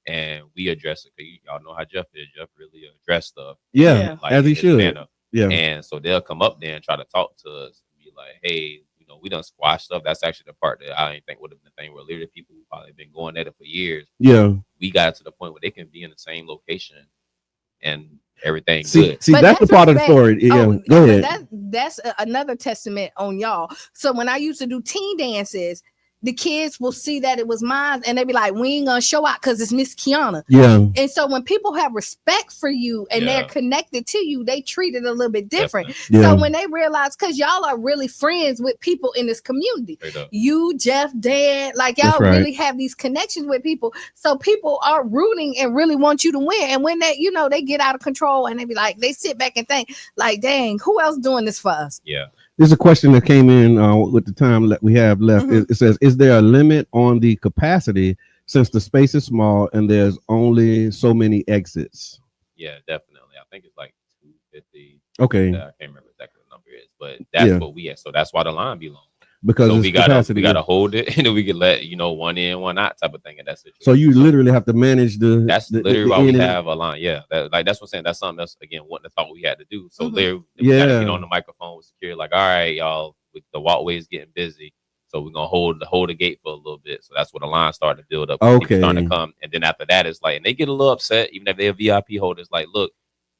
and we address it. Cause y'all know how Jeff is. Jeff really address stuff. Yeah, like, as he in his should. manner. Yeah. And so they'll come up there and try to talk to us and be like, hey, you know, we done squash stuff. That's actually the part that I didn't think would have been the thing where literally people who probably been going at it for years. Yeah. We got to the point where they can be in the same location and everything See, good. see, But that's the part of the respect. story. Yeah, Oh, go but ahead. That's another testament on y'all. So when I used to do teen dances, the kids will see that it was mine, and they be like, "We ain't gonna show out because it's Miss Kiana." Yeah. And so when people have respect for you and Yeah. they're connected to you, they treat it a little bit different. Definitely. Yeah. So when they realize, because y'all are really friends with people in this community, Straight up. you, Jeff, Dan, like That's y'all right. really have these connections with people. So people are rooting and really want you to win. And when they, you know, they get out of control and they be like, they sit back and think, like, dang, who else doing this for us? Yeah. There's a question that came in with the time that we have left. It says, is there a limit on the capacity since the space is small and there's only so many exits? Yeah, definitely. I think it's like 250. Okay. I can't remember exactly what the number is, but that's Yeah. what we at. So that's why the line be long. Because So it's we gotta capacity. hold it, and then we can let one in, one out type of thing, and that's it. So you literally have to manage the. That's the literally why we in and out. have a line. Yeah, that's what I'm saying. That's something that's again what the thought we had to do. So Mhm. there, we gotta Yeah. get on the microphone with security. Like, all right, y'all, the walkway is getting busy, so we're gonna hold the gate for a little bit. So that's where the line started to build up. People starting Okay. to come, and then after that, it's like, and they get a little upset, even if they're VIP holders. Like, look,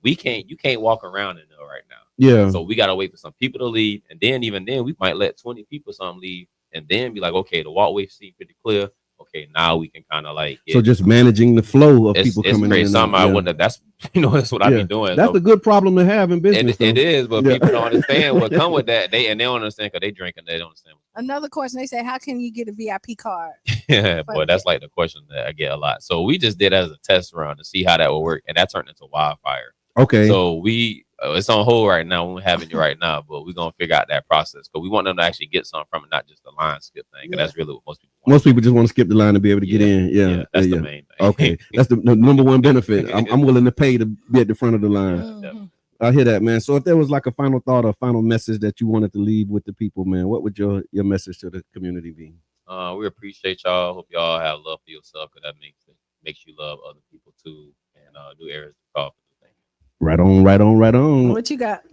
you can't walk around in there right now. Yeah. So we gotta wait for some people to leave, and then even then we might let 20 people some leave, and then be like, okay, the walkway seems pretty clear. Okay, now we can kind of like. So just managing the flow of it's people it's coming crazy. in. and Something out. I Yeah. wouldn't have. That's that's what I be doing. That's So a good problem to have in business. it though. is, but Yeah. people don't understand what come with that. They don't understand because they drink and they don't understand. Another question, they say, how can you get a VIP card? Yeah, boy, that's like the question that I get a lot. So we just did as a test run to see how that will work, and that turned into wildfire. Okay. So we it's on hold right now. We're having it right now, but we're gonna figure out that process because we want them to actually get something from it, not just the line skip thing. 'Cause that's really what most people want. Most people just want to skip the line to be able to get in. Yeah, that's the main thing. Okay, that's the number one benefit. I'm willing to pay to be at the front of the line. I hear that, man. So if there was like a final thought or final message that you wanted to leave with the people, man, what would your message to the community be? We appreciate y'all. Hope y'all have love for yourself because that makes you love other people too, and new areas to call for the thing. Right on, right on, right on. What you got?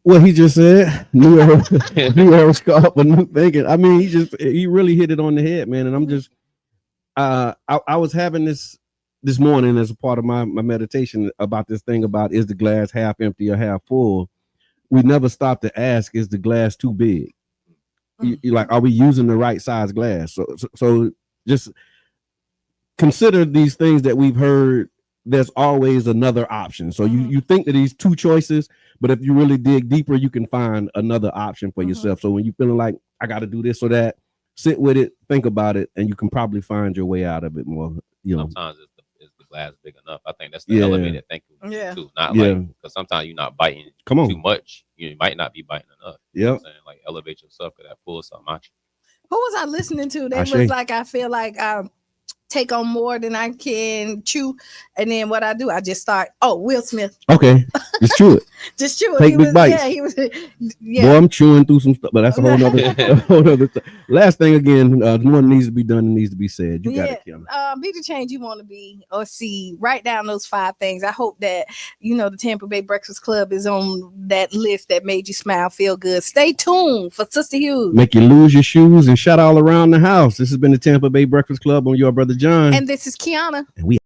What he just said, new arrows call for new thinking. I mean, he really hit it on the head, man. And I'm just, I was having this morning as a part of my meditation about this thing about is the glass half empty or half full. We never stop to ask, is the glass too big? You like, are we using the right size glass? So just consider these things that we've heard. There's always another option. So you think that these two choices, but if you really dig deeper, you can find another option for yourself. So when you're feeling like I got to do this or that, sit with it, think about it, and you can probably find your way out of it more. Sometimes is the glass big enough? I think that's the elevated thinking too. Not like because sometimes you're not biting too much. You might not be biting enough. Yeah. You know what I'm saying? Like elevate yourself because that pull something out you. Who was I listening to? They Ashe. was like, I feel like take on more than I can chew. And then what I do, I just start, Will Smith. Okay, just chew it. Just chew it. Take big bites. Yeah, he was. Yeah. Boy, I'm chewing through some stuff, but that's a whole nother. Last thing again, more needs to be done and needs to be said. You got it, Kim. Be the change you want to be or see. Write down those 5 things. I hope that the Tampa Bay Breakfast Club is on that list that made you smile, feel good. Stay tuned for Sister Hughes. Make you lose your shoes and shout all around the house. This has been the Tampa Bay Breakfast Club. I'm your brother John, and this is Kiana. And we